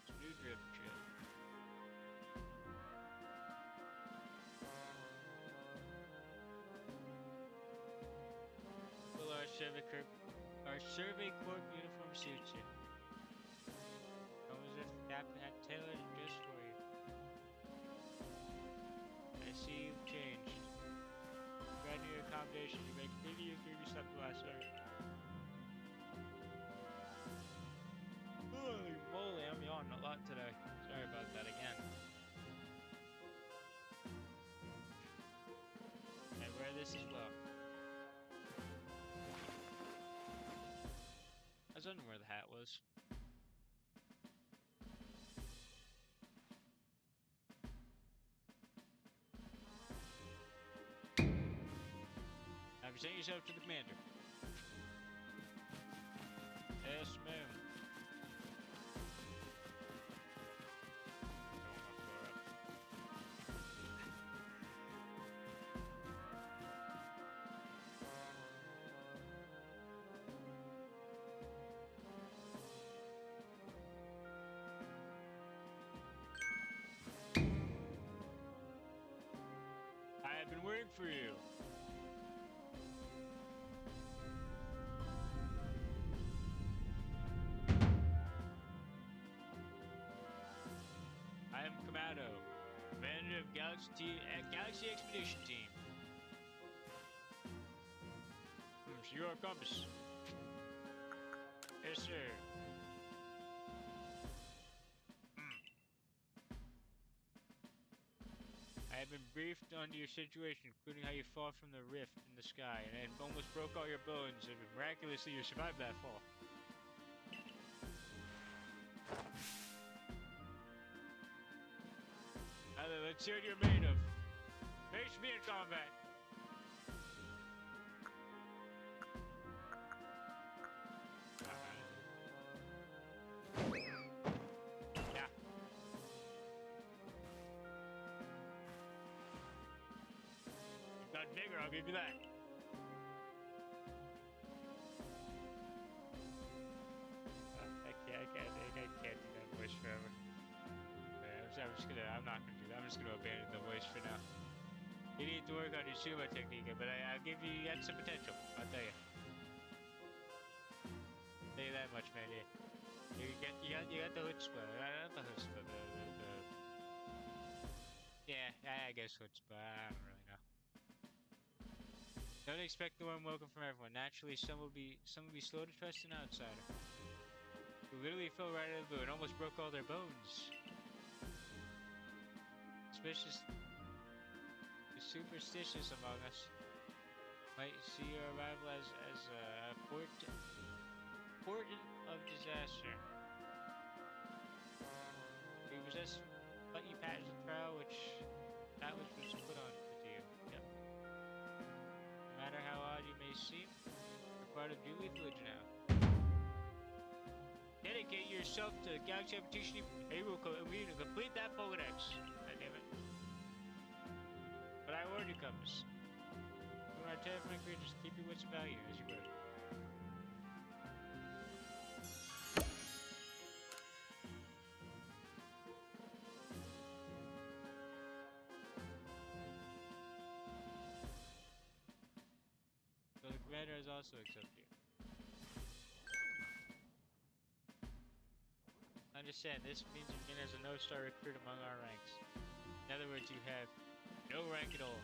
Some new drip shit. Well, our survey corps uniform suits you. Almost as if the captain had tailored it just for you. I see you've changed. Regarding your accommodation, you make pretty step the last night. Holy moly, I'm yawning a lot today. Sorry about that again. I wear this as well. I was wondering where the hat was. Now present yourself to the commander. Yes, ma'am. I have been waiting for you. I am Kamado, commander of Galaxy Expedition Team. So you're a compass. Yes, sir. I have been briefed on your situation, including how you fought from the rift in the sky and almost broke all your bones, and miraculously you survived that fall. Now then, let's see what you're made of. Face me in combat. Yeah. You've got bigger, I'll give you that. I can't do that voice forever. I'm not gonna do that. I'm just gonna abandon the voice for now. You need to work on your sumo technique, but you got some potential. I'll tell you. I'll tell you that much. much, man. You got the chutzpah. Not the chutzpah. Yeah, I guess chutzpah. I don't really know. Don't expect the warm welcome from everyone. Naturally, some will be slow to trust an outsider. Who literally fell right out of the blue and almost broke all their bones. Suspicious, the superstitious among us might see your arrival as a portent of disaster. We possess funny patterns of trial which was put on to you. Yep. No matter how odd you may seem, you're part of Julie Village now. Dedicate yourself to the Galaxy Competition and you will complete that Pokedex. God damn it. But I warned you, Compass. You are terrifying creatures, keep your wits about you as you would. So the commander has also accepted you. Understand, this means you begin as a no-star recruit among our ranks. In other words, you have no rank at all.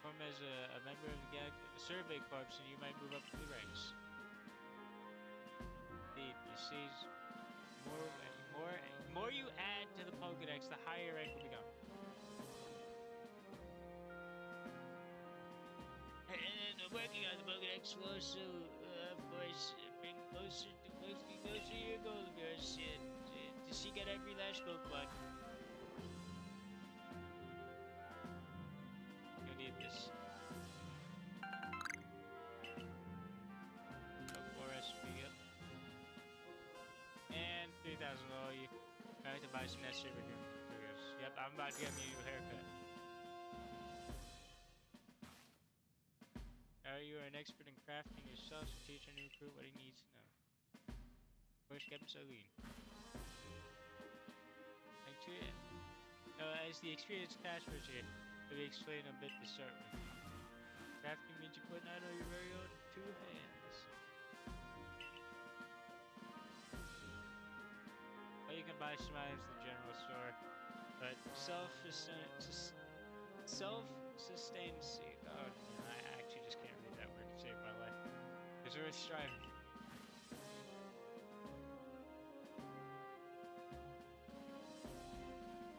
Form as a member of the Survey Corps and you might move up through the ranks. Indeed, you see, more you add to the Pokedex, the higher rank will become. And then working on the Pokedex will also, of course, bring closer to your goal of yours to seek out every last Pokemon. You'll need this. Look for SP up. And 3,000 all you. I have to buy some necessary materials. Yep, I'm about to get me a new haircut. You are an expert in crafting yourself, so teach a new recruit what he needs to know. Where's Captain Celine? As the experienced passwords here, let me explain a bit to start with. Crafting means you put out your very own two hands. Well, you can buy some items in the general store, but self-sustainability. Oh, I actually just can't read that word to save my life. It's worth striving.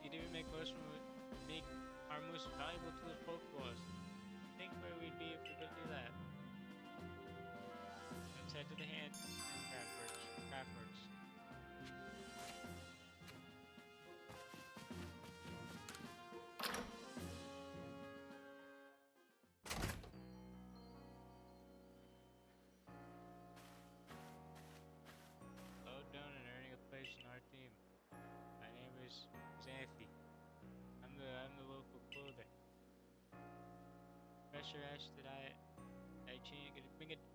You'd even make our most valuable tools Pokeballs. Think where we'd be if we could do that. Let's head to the hand craftworks. Down and earning a place in our team. My name is Xanthi. I'm the local clother. Professor asked that I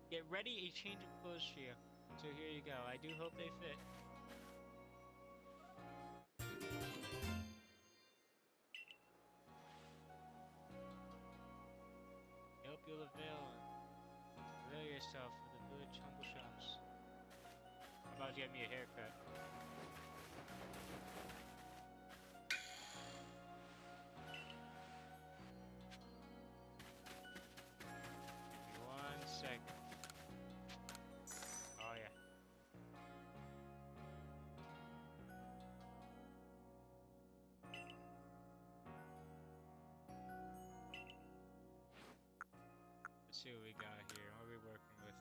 get ready a change of clothes for you. So here you go. I do hope they fit. I hope you'll avail yourself of the village humble shops. I'm about to get me a haircut. Give me 1 second. Oh yeah. Let's see what we got here. What are we working with?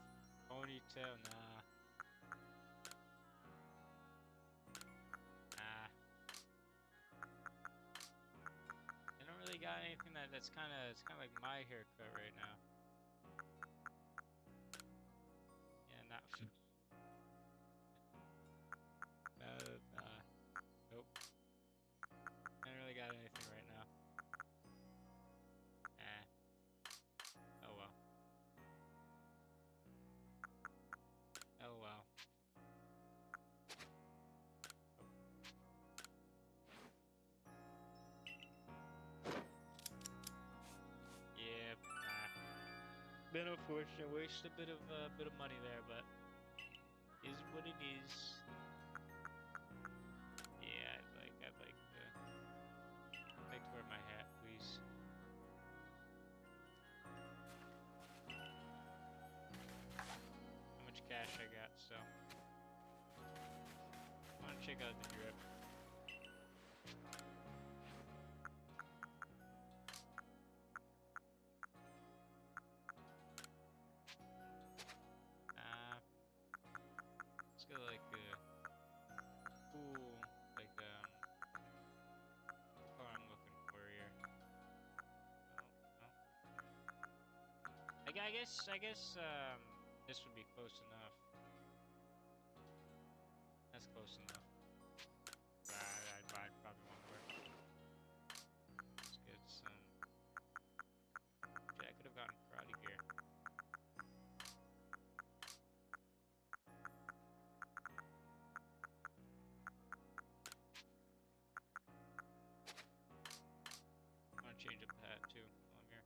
Ponytail? Nah. I don't really got anything that's kind of like my haircut right now. Yeah, not. Nope. I don't really got anything right now. Oh well. Oh well. Yep. bit unfortunate. Waste a bit of money there, but is what it is. Yeah, I'd like to wear my hat, please. How much cash I got, so. I want to check out the drip. Let's go like cool, like what I'm looking for here. I guess this would be close enough. That's close enough. I'd probably won't work. Let's get some. Shit, I could have gotten karate gear. I want to change up the hat too while I'm here.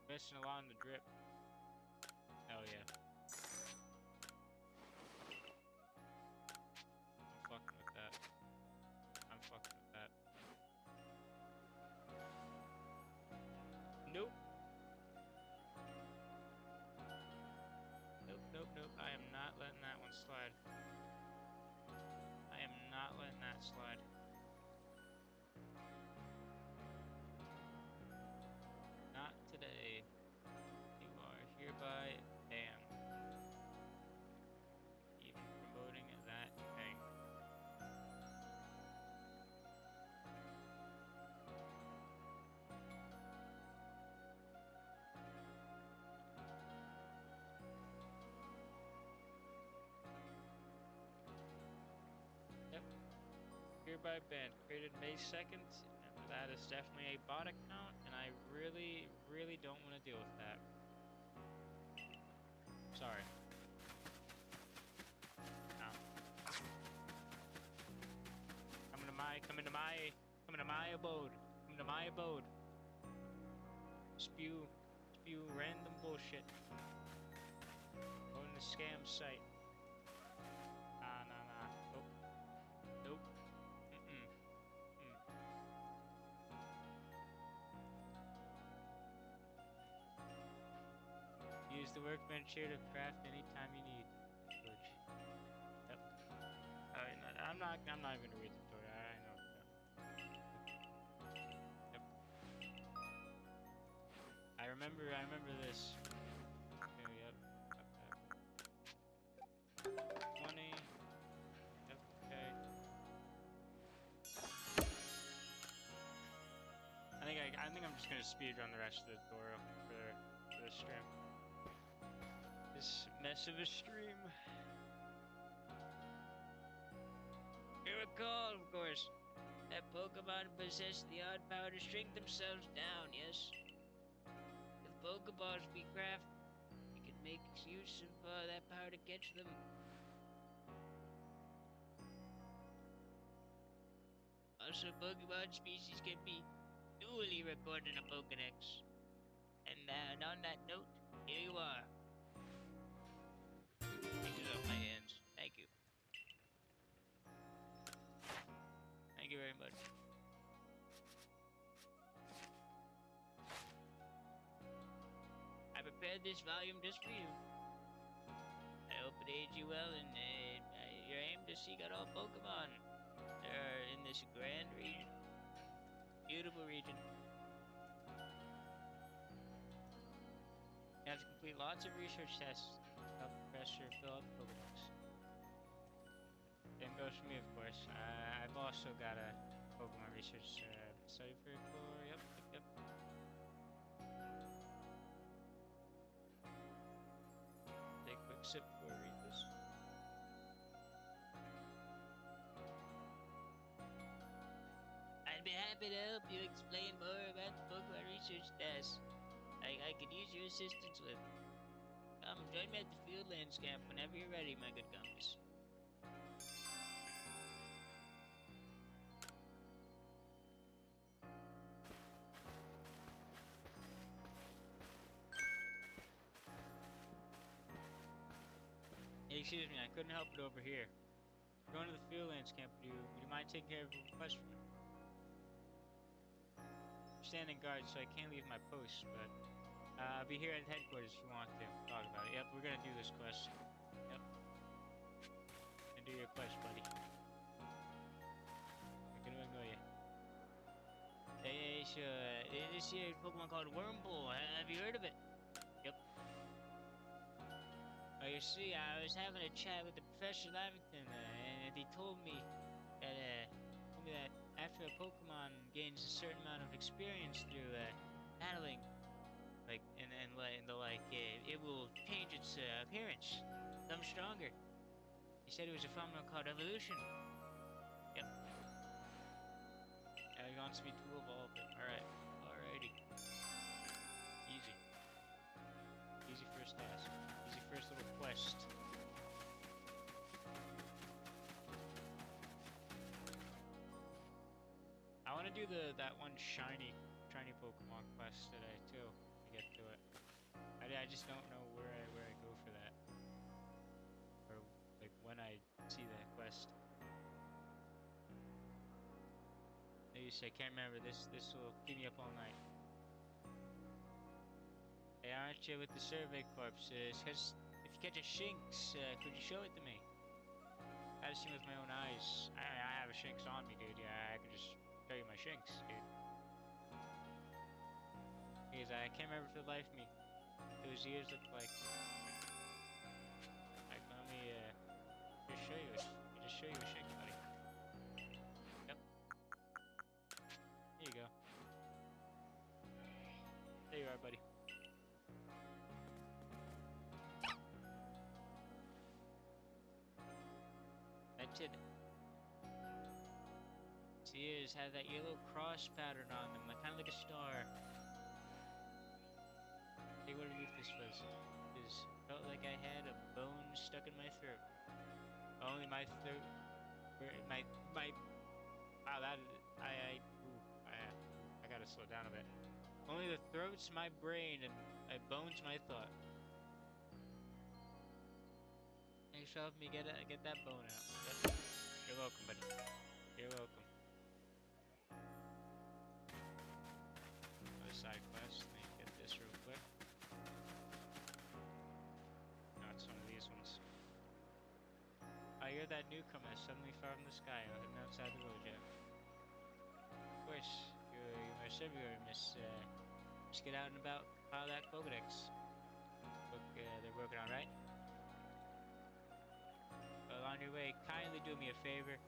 Missing along the drip. Hell yeah. I'm fucking with that. I'm fucking with that. Nope. Nope. I am not letting that one slide. I am not letting that slide. Not today. You are hereby banned. Even promoting that thing. Yep. Hereby banned. Created May 2nd. That is definitely a bot account, and I really don't want to deal with that. Sorry. No. Come into my abode. Come to my abode. Spew random bullshit. Go to the scam site. Nah. Nope. Use the workbench here to craft anytime you need. Yep. I'm not even gonna read the tutorial. I know. Yep. I remember this. Okay, yep. 20. Yep, okay. I think I'm just gonna speedrun the rest of the tutorial for the stream. This mess of a stream. You recall, of course, that Pokemon possess the odd power to shrink themselves down, yes? With Pokeballs we craft, we can make use of that power to catch them. Also, Pokemon species can be duly recorded in a Pokedex. And on that note, here you are. Take this off my hands. Thank you. Thank you very much. I prepared this volume just for you. I hope it aids you well in your aim to seek out all Pokemon that are in this grand region. Beautiful region. You have to complete lots of research tests to help Professor fill out the Pokedex. Same goes for me, of course. I've also got a Pokemon research study for. Yep. Take a quick sip before I read this. I'd be happy to help you explain more about the Pokemon research test. I could use your assistance with. Come, join me at the Fieldlands camp whenever you're ready, my good compass. excuse me, I couldn't help it over here. We're going to the Fieldlands camp. Would you mind taking care of a request for me? I'm standing guard, so I can't leave my post, but I'll be here at headquarters if you want to talk about it. Yep, we're gonna do this quest. Yep. And do your quest, buddy. I'm gonna ignore you. Hey, sure. This here Pokemon called Wormpool. Have you heard of it? Yep. Oh, you see, I was having a chat with the Professor Lavington, and he told me that after a Pokemon gains a certain amount of experience through battling, like it will change its appearance, become stronger. He said it was a phenomenon called evolution. Yep. He wants me to evolve it. Alright. Alrighty. Easy. Easy first task. Easy first little quest. I want to do that one shiny Pokemon quest today too. To get to it. I just don't know where I go for that, or like when I see that quest. I can't remember. This will keep me up all night. Hey, aren't you with the Survey Corps? Cause if you catch a Shinx, could you show it to me? I've seen with my own eyes. I have a Shinx on me, dude. Yeah, I could just show you my Shinx, dude. Because I can't remember for the life of me. Those ears look like. Like, let me just show you. Just show you a Shinx, buddy. Yep. There you go. There you are, buddy. That's it. Its ears have that yellow cross pattern on them, kind of like a star. See what relief this was. It felt like I had a bone stuck in my throat. Only my throat. My. Wow, that I gotta slow down a bit. Only the throat's my brain and my bone's my thought. Thanks for helping me get that bone out. Yep. You're welcome, buddy. You're welcome. Another side quest. Let me get this real quick. No, it's one of these ones. You're that newcomer that suddenly fell from the sky. I hidden outside the village yet. Of course, you must everywhere, Miss get out and about, compile that Pokedex. Look, they're working on right. Well, on your way, kindly do me a favor.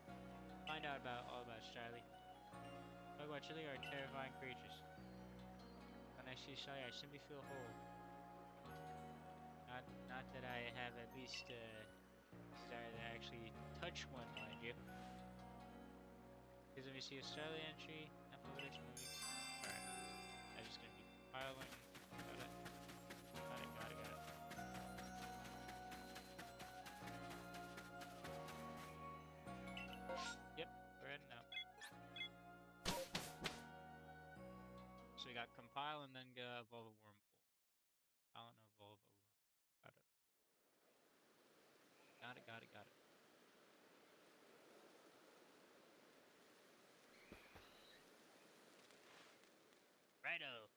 Find out all about Charlie. Pokemon Chili are terrifying creatures. When I see Charlie, I simply feel whole. Not that I have at least desire to actually touch one, mind you. Because if you see a Charlie entry, not Pokedex movie. Alright. I'm just gonna be compiling. Got it. Got it. Yep, we're heading out. So we got compile and then evolve a Wormpool. I don't know, evolve a Wormpool. Got it. Righto.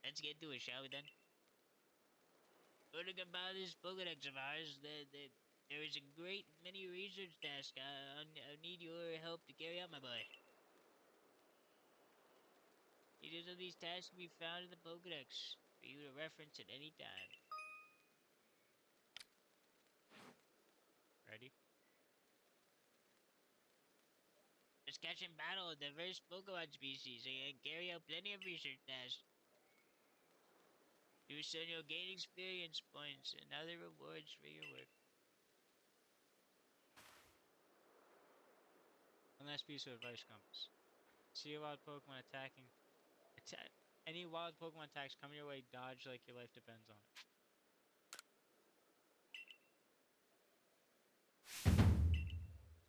Let's get to it, shall we then? Learning about this Pokedex of ours, there is a great many research tasks I need your help to carry out, my boy. Details of these tasks can be found in the Pokedex for you to reference at any time. Ready? Just catch and battle diverse Pokemon species and carry out plenty of research tasks. Do so you'll gain experience points and other rewards for your work. One last piece of advice, Compass. See a wild Pokemon attacking. Any wild Pokemon attacks coming your way, dodge like your life depends on it.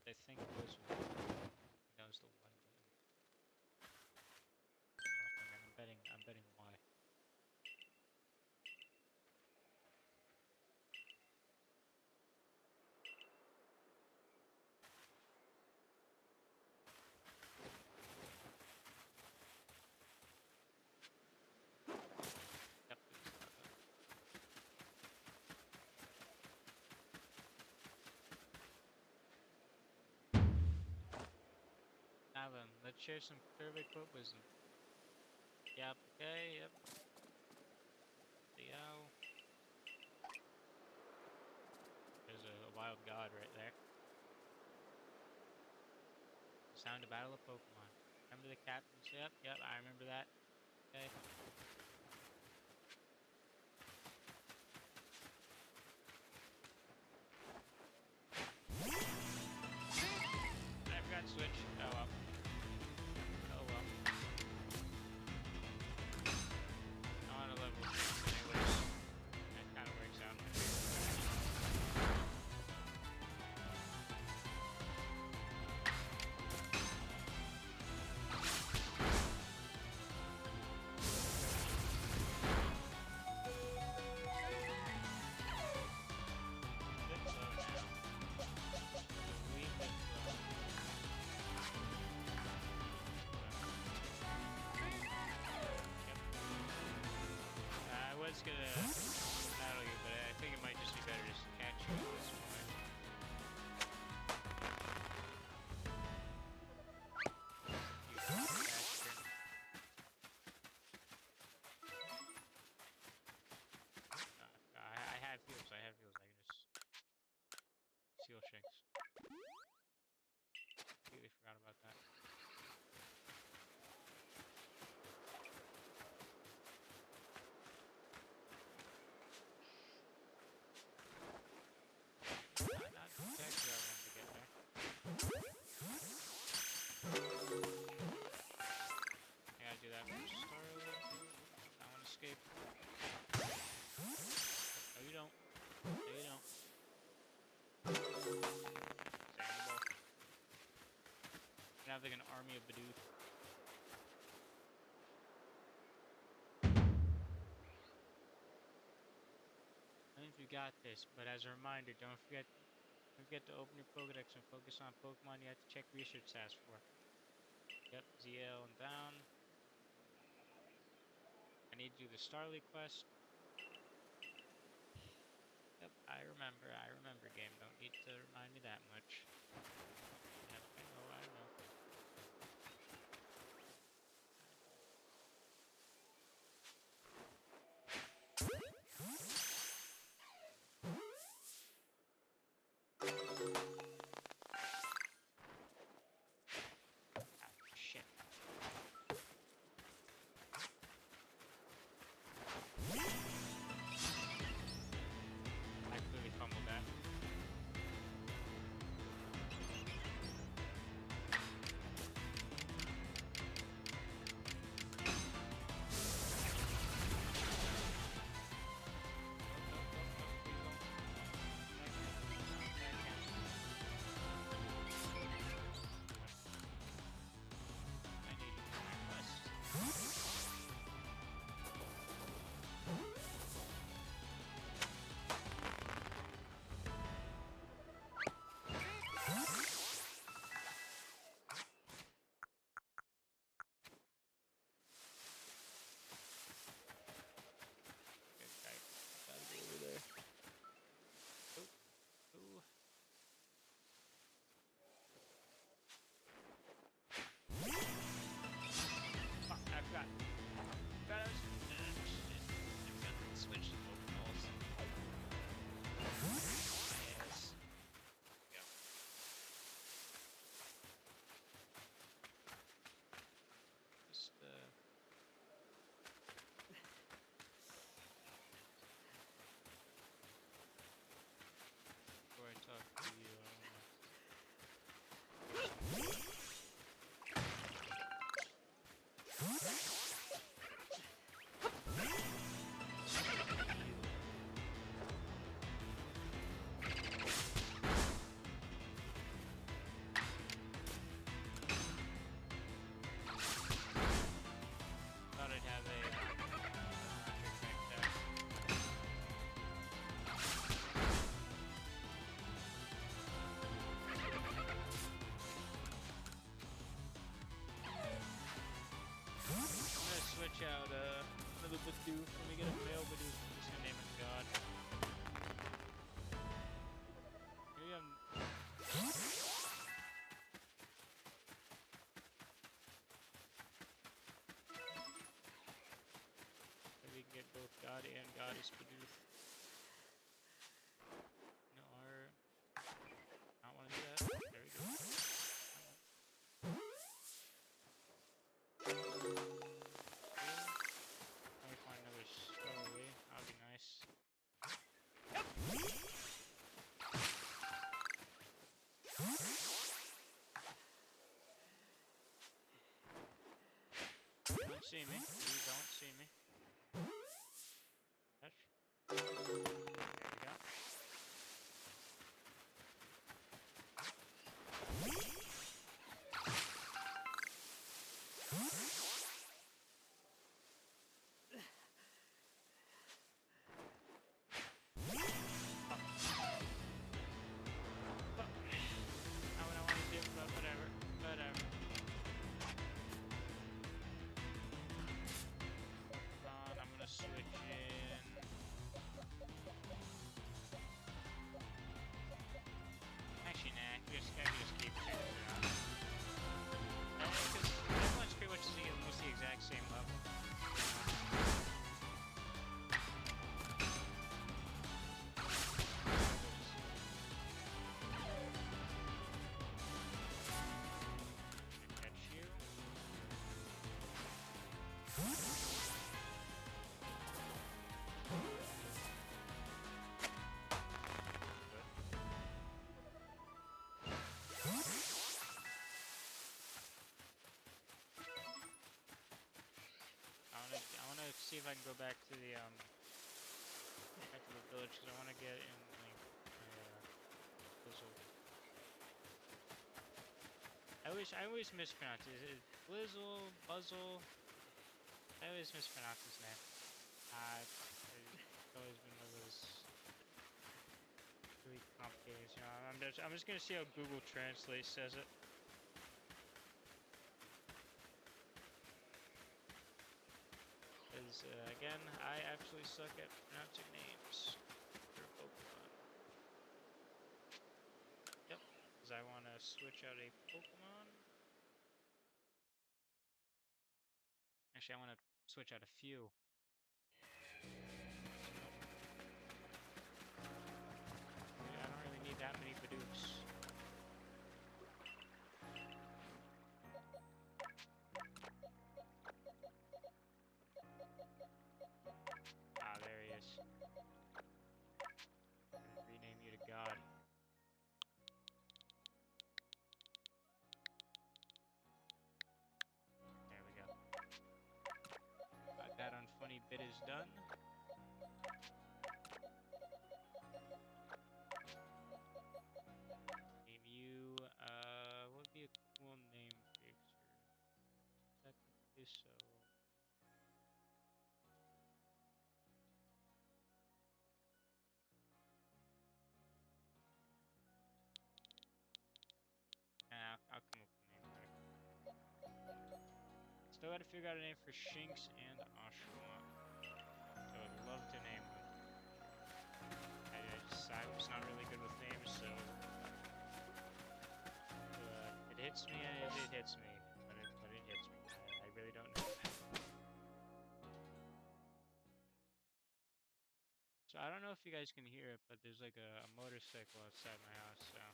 I think it was one. That was the one button. I'm betting Y. share some survey quote wisdom. Yep, okay, yep. Leo. There's a wild god right there. Sound to battle a Pokemon. Remember the captains? Yep, I remember that. Okay. I forgot to switch. Oh well. Oh well. I'm on a level 6 anyways. That kind of works out. I was gonna battle you, but I think it might just be better just to catch you at this point. You bastard. I have heals, I can just seal shanks. Completely forgot about that. Not exactly where I wanted to get there. I gotta do that first. I want to escape. No, you don't. No, you don't. Understandable. I have like an army of Bidoof. I think we got this, but as a reminder, don't forget to open your Pokedex and focus on Pokemon you have to check research stats for. Yep, ZL and down. I need to do the Starly quest. Yep, I remember, game. Don't need to remind me that much. Yep, I know. Ah, shit. I clearly fumbled that. Ooh. Fuck, I forgot. I was... shit. I forgot to switch to Pokeballs. Yes. Go. Just, before I talk to you, thought I'd have a I'm gonna switch out another Bidoof. Let me get a male Bidoof. I'm just gonna name it God. Maybe I'm... god and goddess Bidoof. No, not want to do that. There we go. Let me find another stowaway. That would be nice. You don't see me. You don't see me. Touch. There we go. Not what I want to do, but whatever. Whatever. Hold on, I'm gonna switch in. Actually, nah. I can just keep it. Because everyone's pretty much almost the exact same level. Catch you. I wanna see if I can go back to the village because I wanna get in like Blizzle. I always mispronounce it. Is it Blizzle, Buzzle? I always mispronounce his name. It's always been one of those really complicated. You know, I'm just gonna see how Google Translate says it. Because again, I absolutely suck at pronouncing names for Pokemon. Yep, because I want to switch out a Pokemon. Actually, I want to switch out a few. I don't really need that many Bidoofs. Ah, there he is. I'm gonna rename you to God. There we go. That unfunny bit is done. Name you, what would be a cool name for you? Technically so. I'll come up with a name later. Still gotta figure out a name for Shinx and Oshawott. So I'd love to name them. I'm just not really good with names, so it hits me and it hits me, but it hits me. I really don't know. So I don't know if you guys can hear it, but there's like a motorcycle outside my house, so I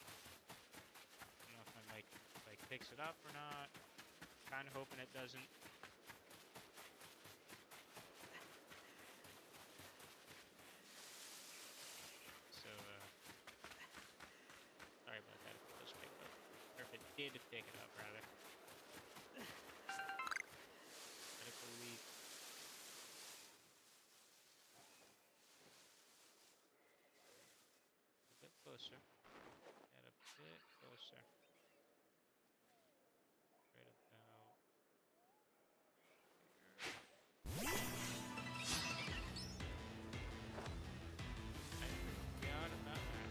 don't know if my mic like picks it up or not. Kind of hoping it doesn't. So sorry about that if it does pick it up, or if it did pick it up rather. Medical leak. A bit closer. Get a bit closer. Right about here. I forgot about that.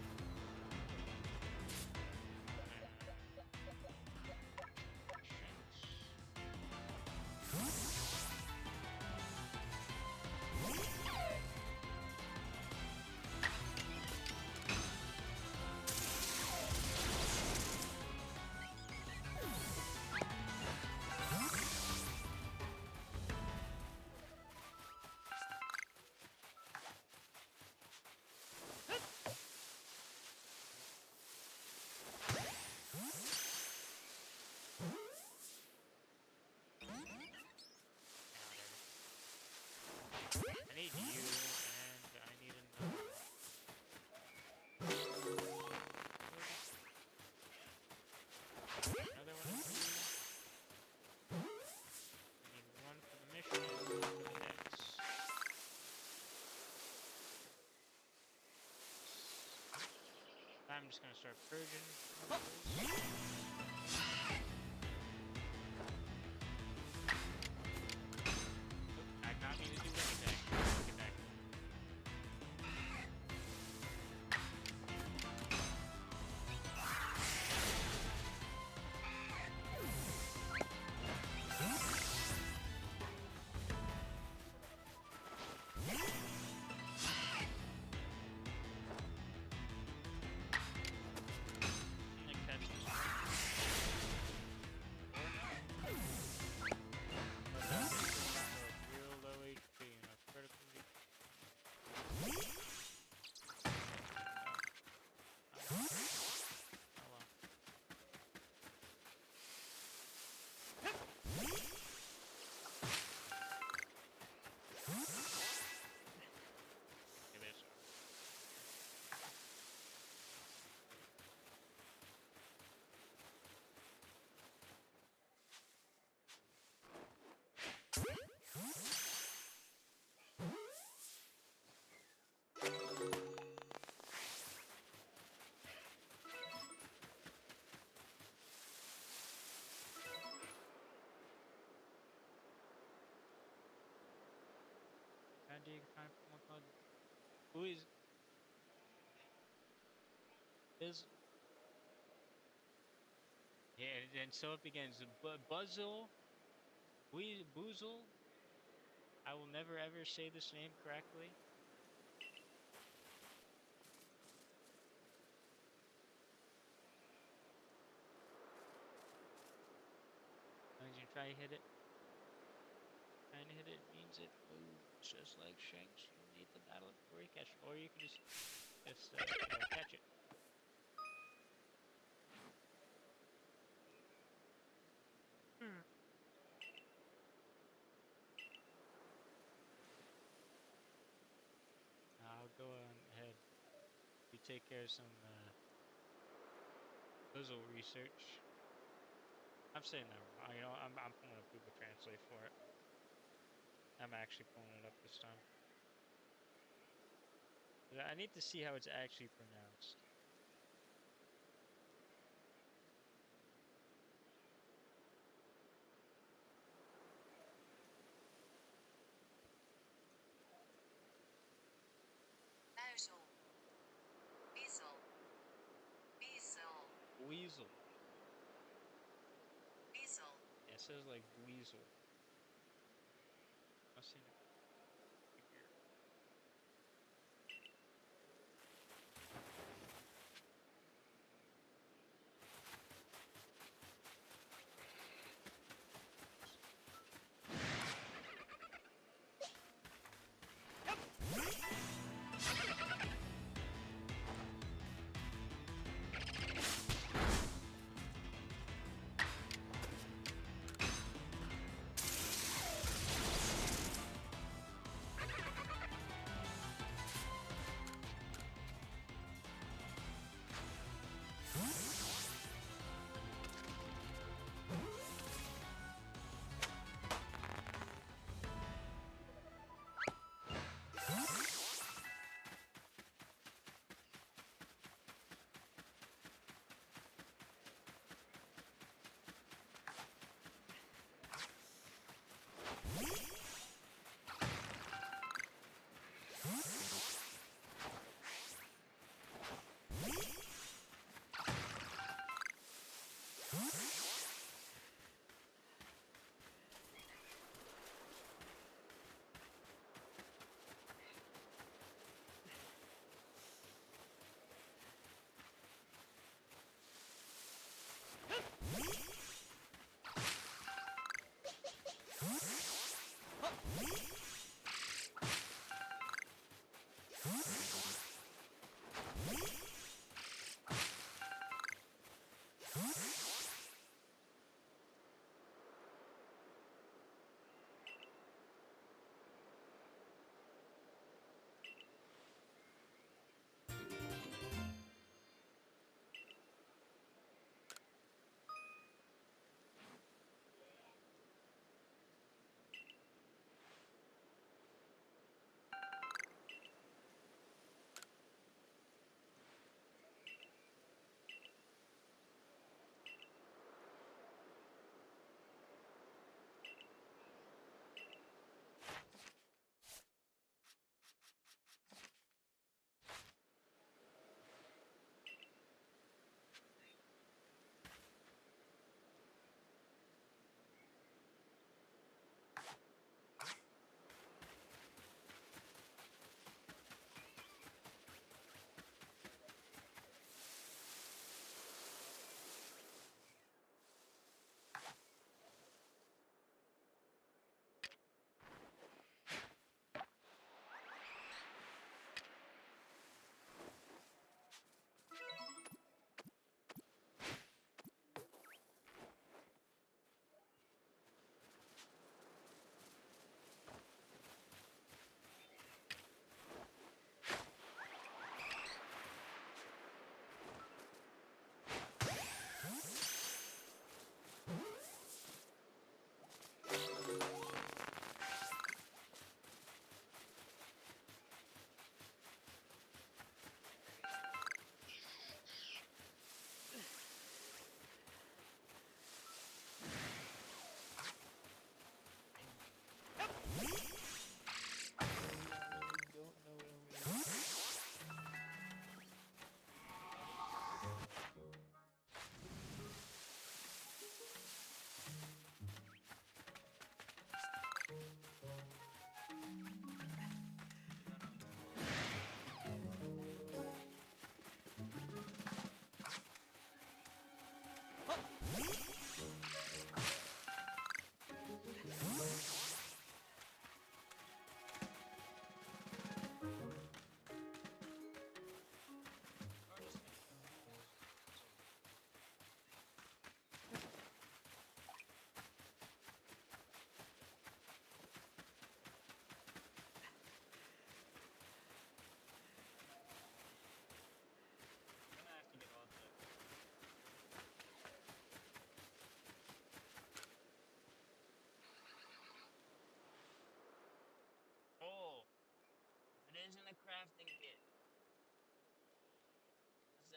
just gonna start purging. I did not mean to do anything. Get back. I'm gonna catch this one. Or not. Real low HP and a critical hit. Oh well. Okay, there's you can find someone called who is yeah, and so it begins. Buzzle, Boozle. I will never ever say this name correctly. As long as you try to hit it, trying to hit it means it moves just like Shanks. You'll need to battle it before you catch it, or you can just catch it. I'll go on ahead. We take care of some puzzle research. I'm saying that wrong. You know, I'm pulling up Google Translate for it. I'm actually pulling it up this time. I need to see how it's actually pronounced. Weasel. Weasel. Weasel. Yeah, it says like weasel. I've seen it. Here.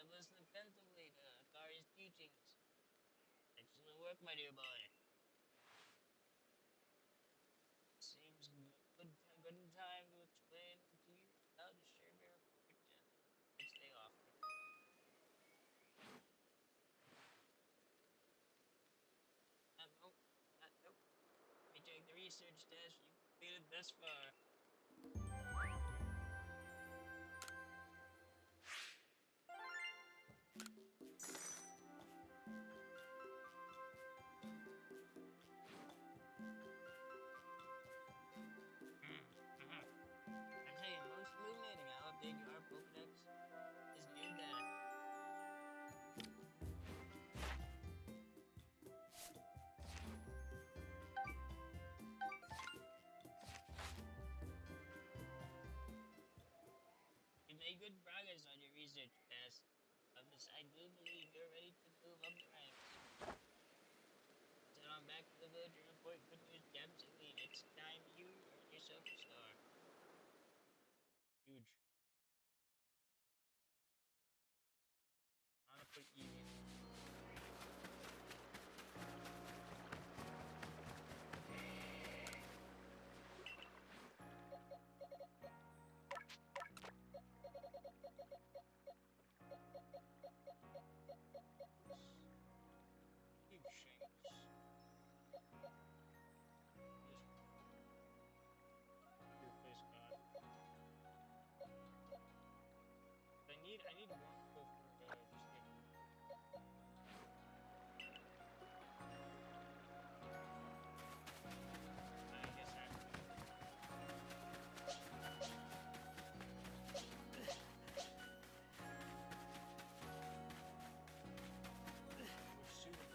God listen attentively to Akari's teachings. Excellent work, my dear boy. Seems good in time to explain to you how to share your protection, which they offer. Nope. Let me check the research test you completed thus far. I tell you, most illuminating. I'll update your Pokedex. Is new data. You made good progress on your research test. I do believe you're ready to move up the ranks. Head on back to the village and report good news to Captain Lead. It's time you earn yourself a star. Huge. I'm gonna put easy. Huge shanks. Your face gone. I need one go for just the. I guess I. We're shooting.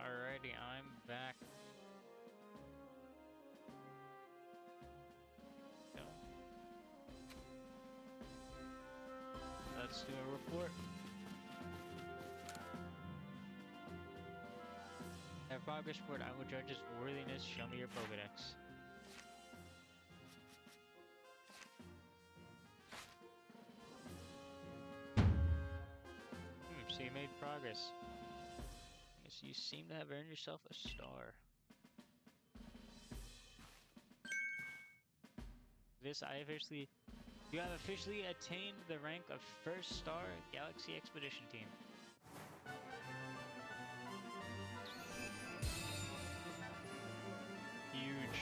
Alrighty, I'm back. So, let's do a report. Have progress report. I will judge its worthiness. Show me your Pokedex. So you made progress. Yes, you seem to have earned yourself a star. You have officially attained the rank of First Star Galaxy Expedition Team. Huge.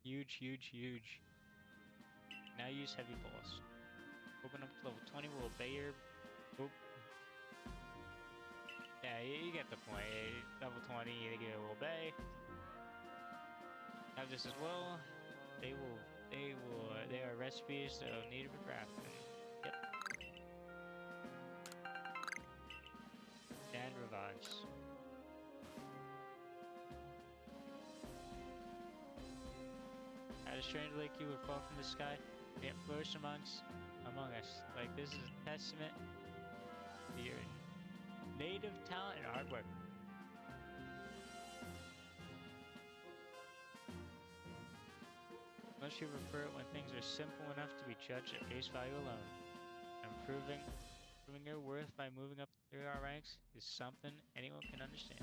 Huge, huge, huge. Now use Heavy Balls. Open up to level 20 will obey your... Oop. Yeah, you get the point. Level 20, they will obey. Have this as well. They are recipes, so needed for crafting. Yep. And revives. At a strange lake you would fall from the sky, yet flourish among us. Like this is a testament to your native talent and hard work. Most people prefer it when things are simple enough to be judged at face value alone. And proving your worth by moving up through our ranks is something anyone can understand.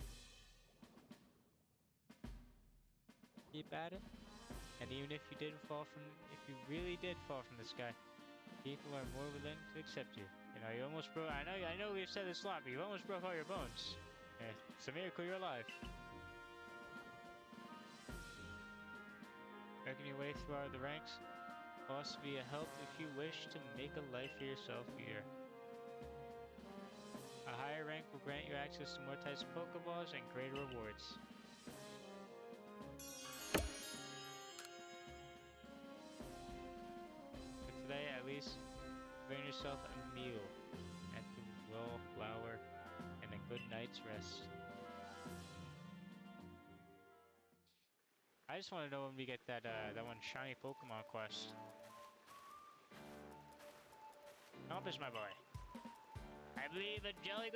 Keep at it, and even if you really did fall from the sky, people are more willing to accept you. You know, you almost broke. I know we've said this a lot, but you almost broke all your bones. It's a miracle you're alive. Working your way through the ranks will also be a help if you wish to make a life for yourself here. A higher rank will grant you access to more types of Pokeballs and greater rewards. For today, at least, bring yourself a meal and a well-flower and a good night's rest. I just want to know when we get that one shiny Pokemon quest. Accomplish, my boy. I believe a jolly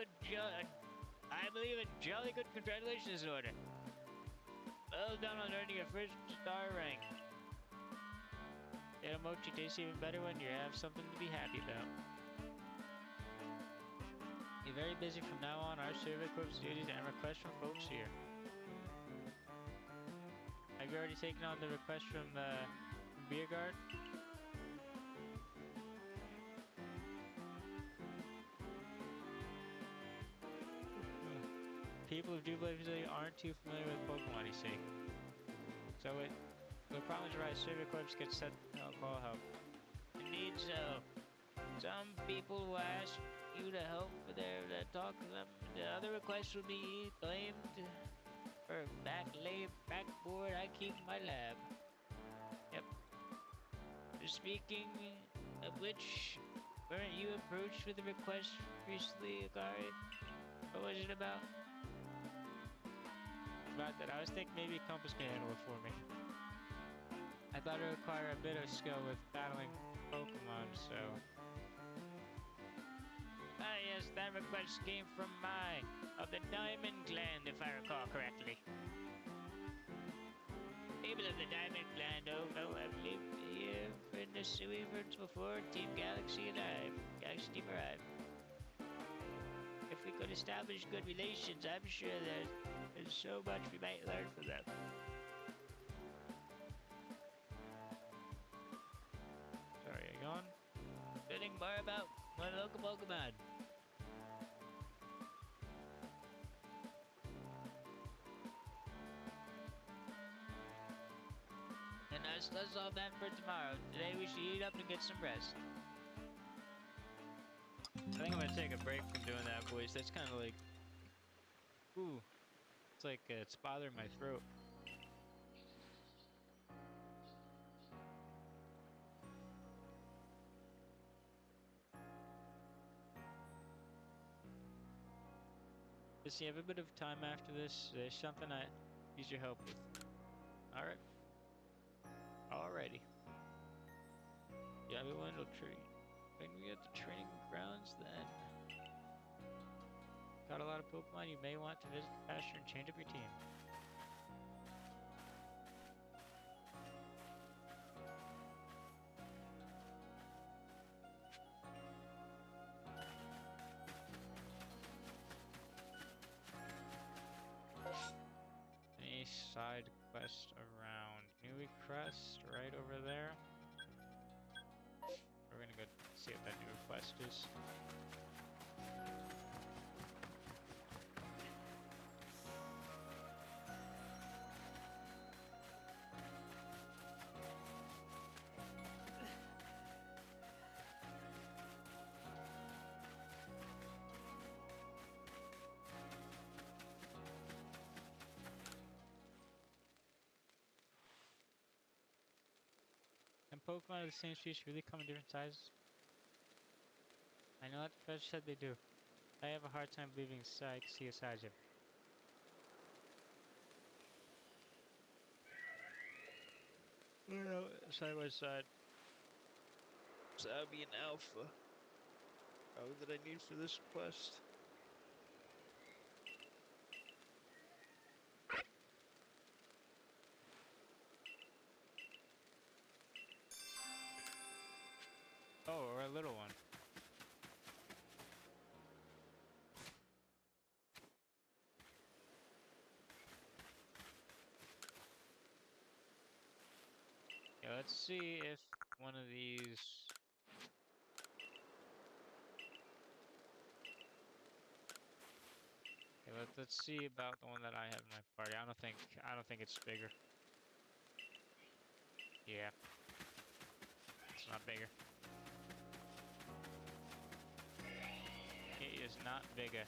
good congratulations in order. Well done on earning your first star rank. It'll make you taste even better when you have something to be happy about. Be very busy from now on. Our survey corps duties and requests from folks here. Have you already taken on the request from Beer Guard? People who do believe they aren't too familiar with Pokemon, you see. So the problems arise, survey corps get set to call help. Indeed so. Some people will ask you to help with their talk to them. The other requests will be blamed for backboard I keep in my lab. Yep. Speaking of which, weren't you approached with a request recently, Akari? What was it about? About that, I was thinking maybe Compass can handle it for me. I thought it would require a bit of skill with battling Pokemon, so... Ah yes, that request came from of the Diamond Clan, if I recall correctly. People of the Diamond Clan don't know I've lived here in the Suiverns before Team Galaxy Team arrived. If we could establish good relations, I'm sure there's so much we might learn from them. Sorry, are you gone? Learning more about my local Pokemon. And that's all that for tomorrow. Today we should eat up and get some rest. I think I'm gonna take a break from doing that voice. That's kind of like... Ooh. It's like it's bothering my throat. Just you have a bit of time after this. There's something I use your help with. Alright. Alrighty. Yeah, we went to tree. When we get the training grounds, then caught a lot of Pokemon, you may want to visit the pasture and change up your team. Any side quest around New Crest right over there? We're gonna go see what that new quest is. And Pokemon of the same species really come in different sizes? I know what the professor said they do. I have a hard time believing I can see a size of. No, side by side. So that would be an alpha. Oh, that I need for this quest. Oh, or a little one. Yeah, let's see if one of these. Okay, let's see about the one that I have in my party. I don't think it's bigger. Yeah, it's not bigger. It is not bigger.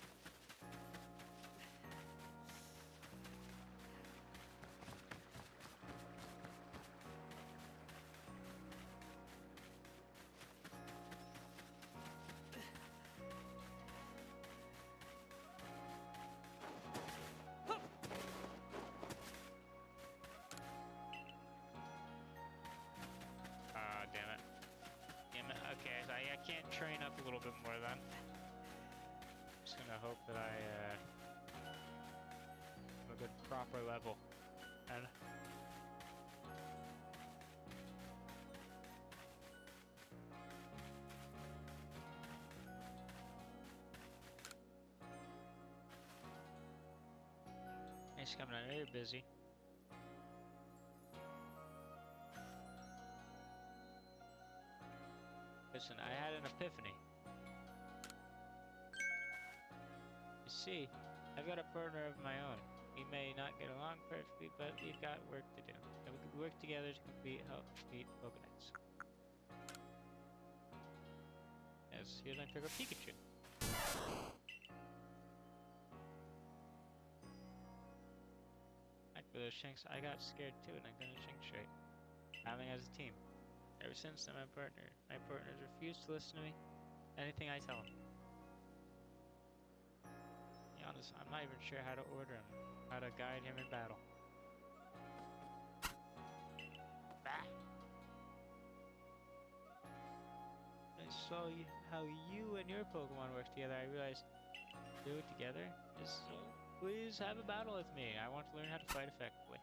Ah, damn it. Damn it. Okay, so I can't train up a little bit more then. Just gonna hope that I have a good proper level. And it's coming out very busy. Listen, I had an epiphany. You see, I've got a partner of my own. We may not get along perfectly, but we've got work to do. And we can work together to help beat Pokédex. Yes, here's my pick of Pikachu. Like for those Shanks, I got scared too, and I'm gonna Shank straight. Having as a team. Ever since my partners refused to listen to me, anything I tell them. To be honest, I'm not even sure how to order him, how to guide him in battle. Bah! I saw how you and your Pokemon work together. I realized do it together. Just please have a battle with me. I want to learn how to fight effectively.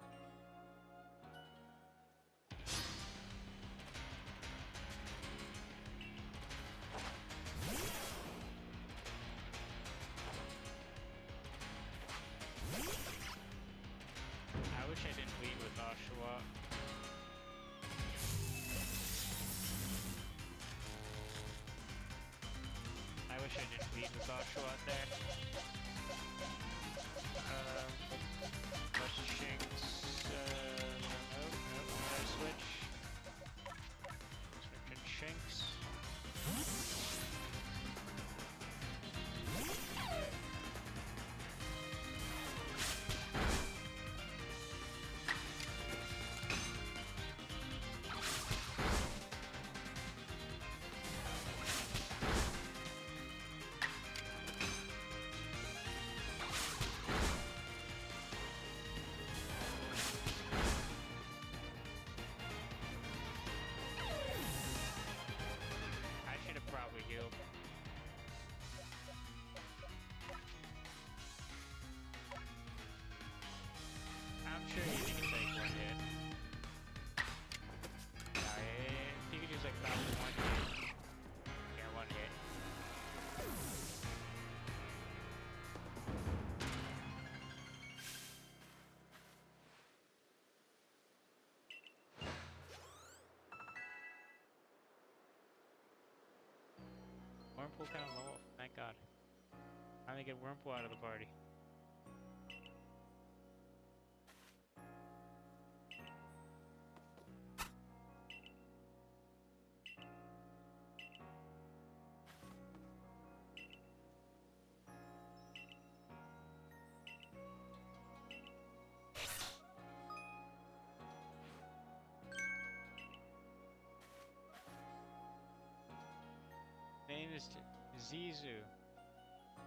I wish I didn't lead with Oshawott. I wish I didn't lead with Oshawott there. Let's Shinx. Nope, I switch. Switch and Shinx. Wurmple kind of low. Thank God. Finally get Wurmple out of the party. Name is Zizu.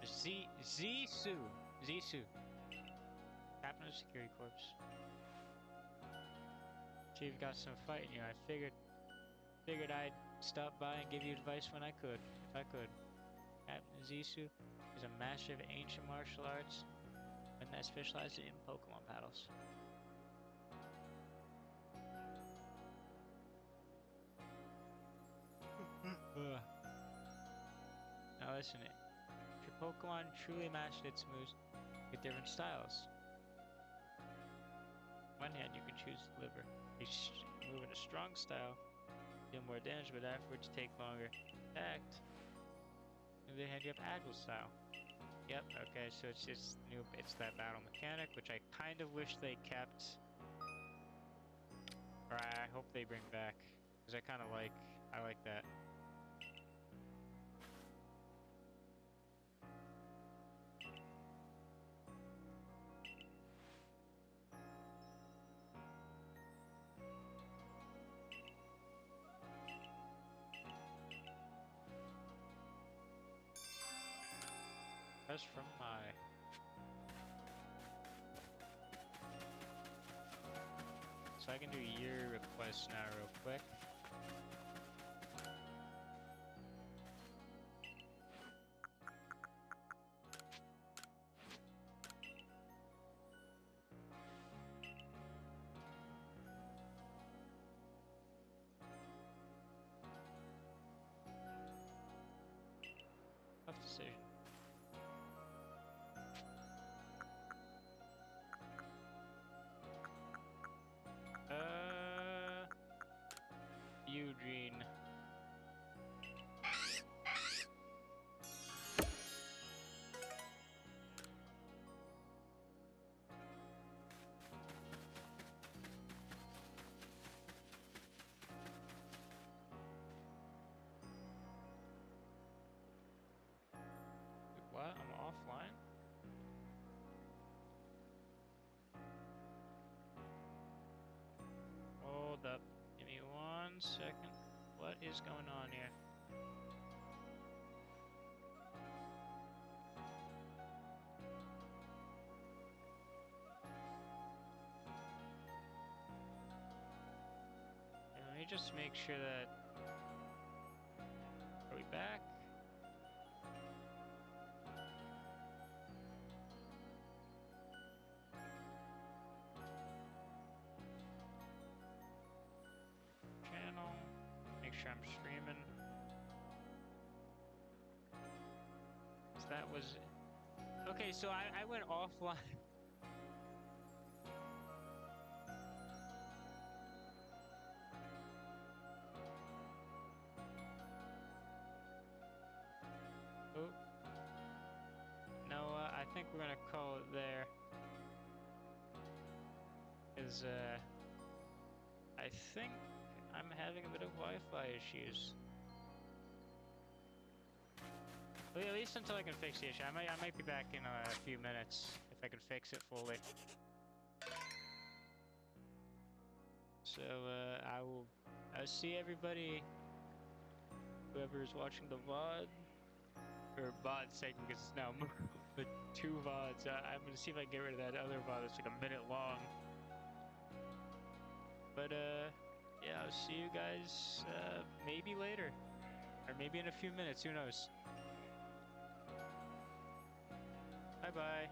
Zisu. Captain of Security Corps. Chief got some fight in you. I figured I'd stop by and give you advice when I could, if I could. Captain Zisu is a master of ancient martial arts and that specializes in Pokemon battles. Now listen, if your Pokemon truly mastered its moves with different styles, on one hand you can choose to deliver each move in a strong style, deal more damage but afterwards take longer to act. On the other hand you have agile style. Yep, okay, so it's just new, it's that battle mechanic, which I kind of wish they kept, or I hope they bring back, because I like that. That's from my... So I can do your request now real quick. Tough decision. Eugene. What? I'm offline? Hold up. Give me 1 second. What is going on here? Okay, let me just make sure that... Are we back? Channel. Make sure I'm streaming. So that was... Okay, so I went offline. Oh. No, I think we're gonna call it there. Is, I think I'm having a bit of Wi-Fi issues. Well, at least until I can fix the issue. I might be back in a few minutes if I can fix it fully. So, I'll see everybody, whoever is watching the VOD, or VOD segment because it's now the 2 VODs. I'm gonna see if I can get rid of that other VOD that's like a minute long. But, yeah, I'll see you guys, maybe later. Or maybe in a few minutes, who knows. Bye-bye.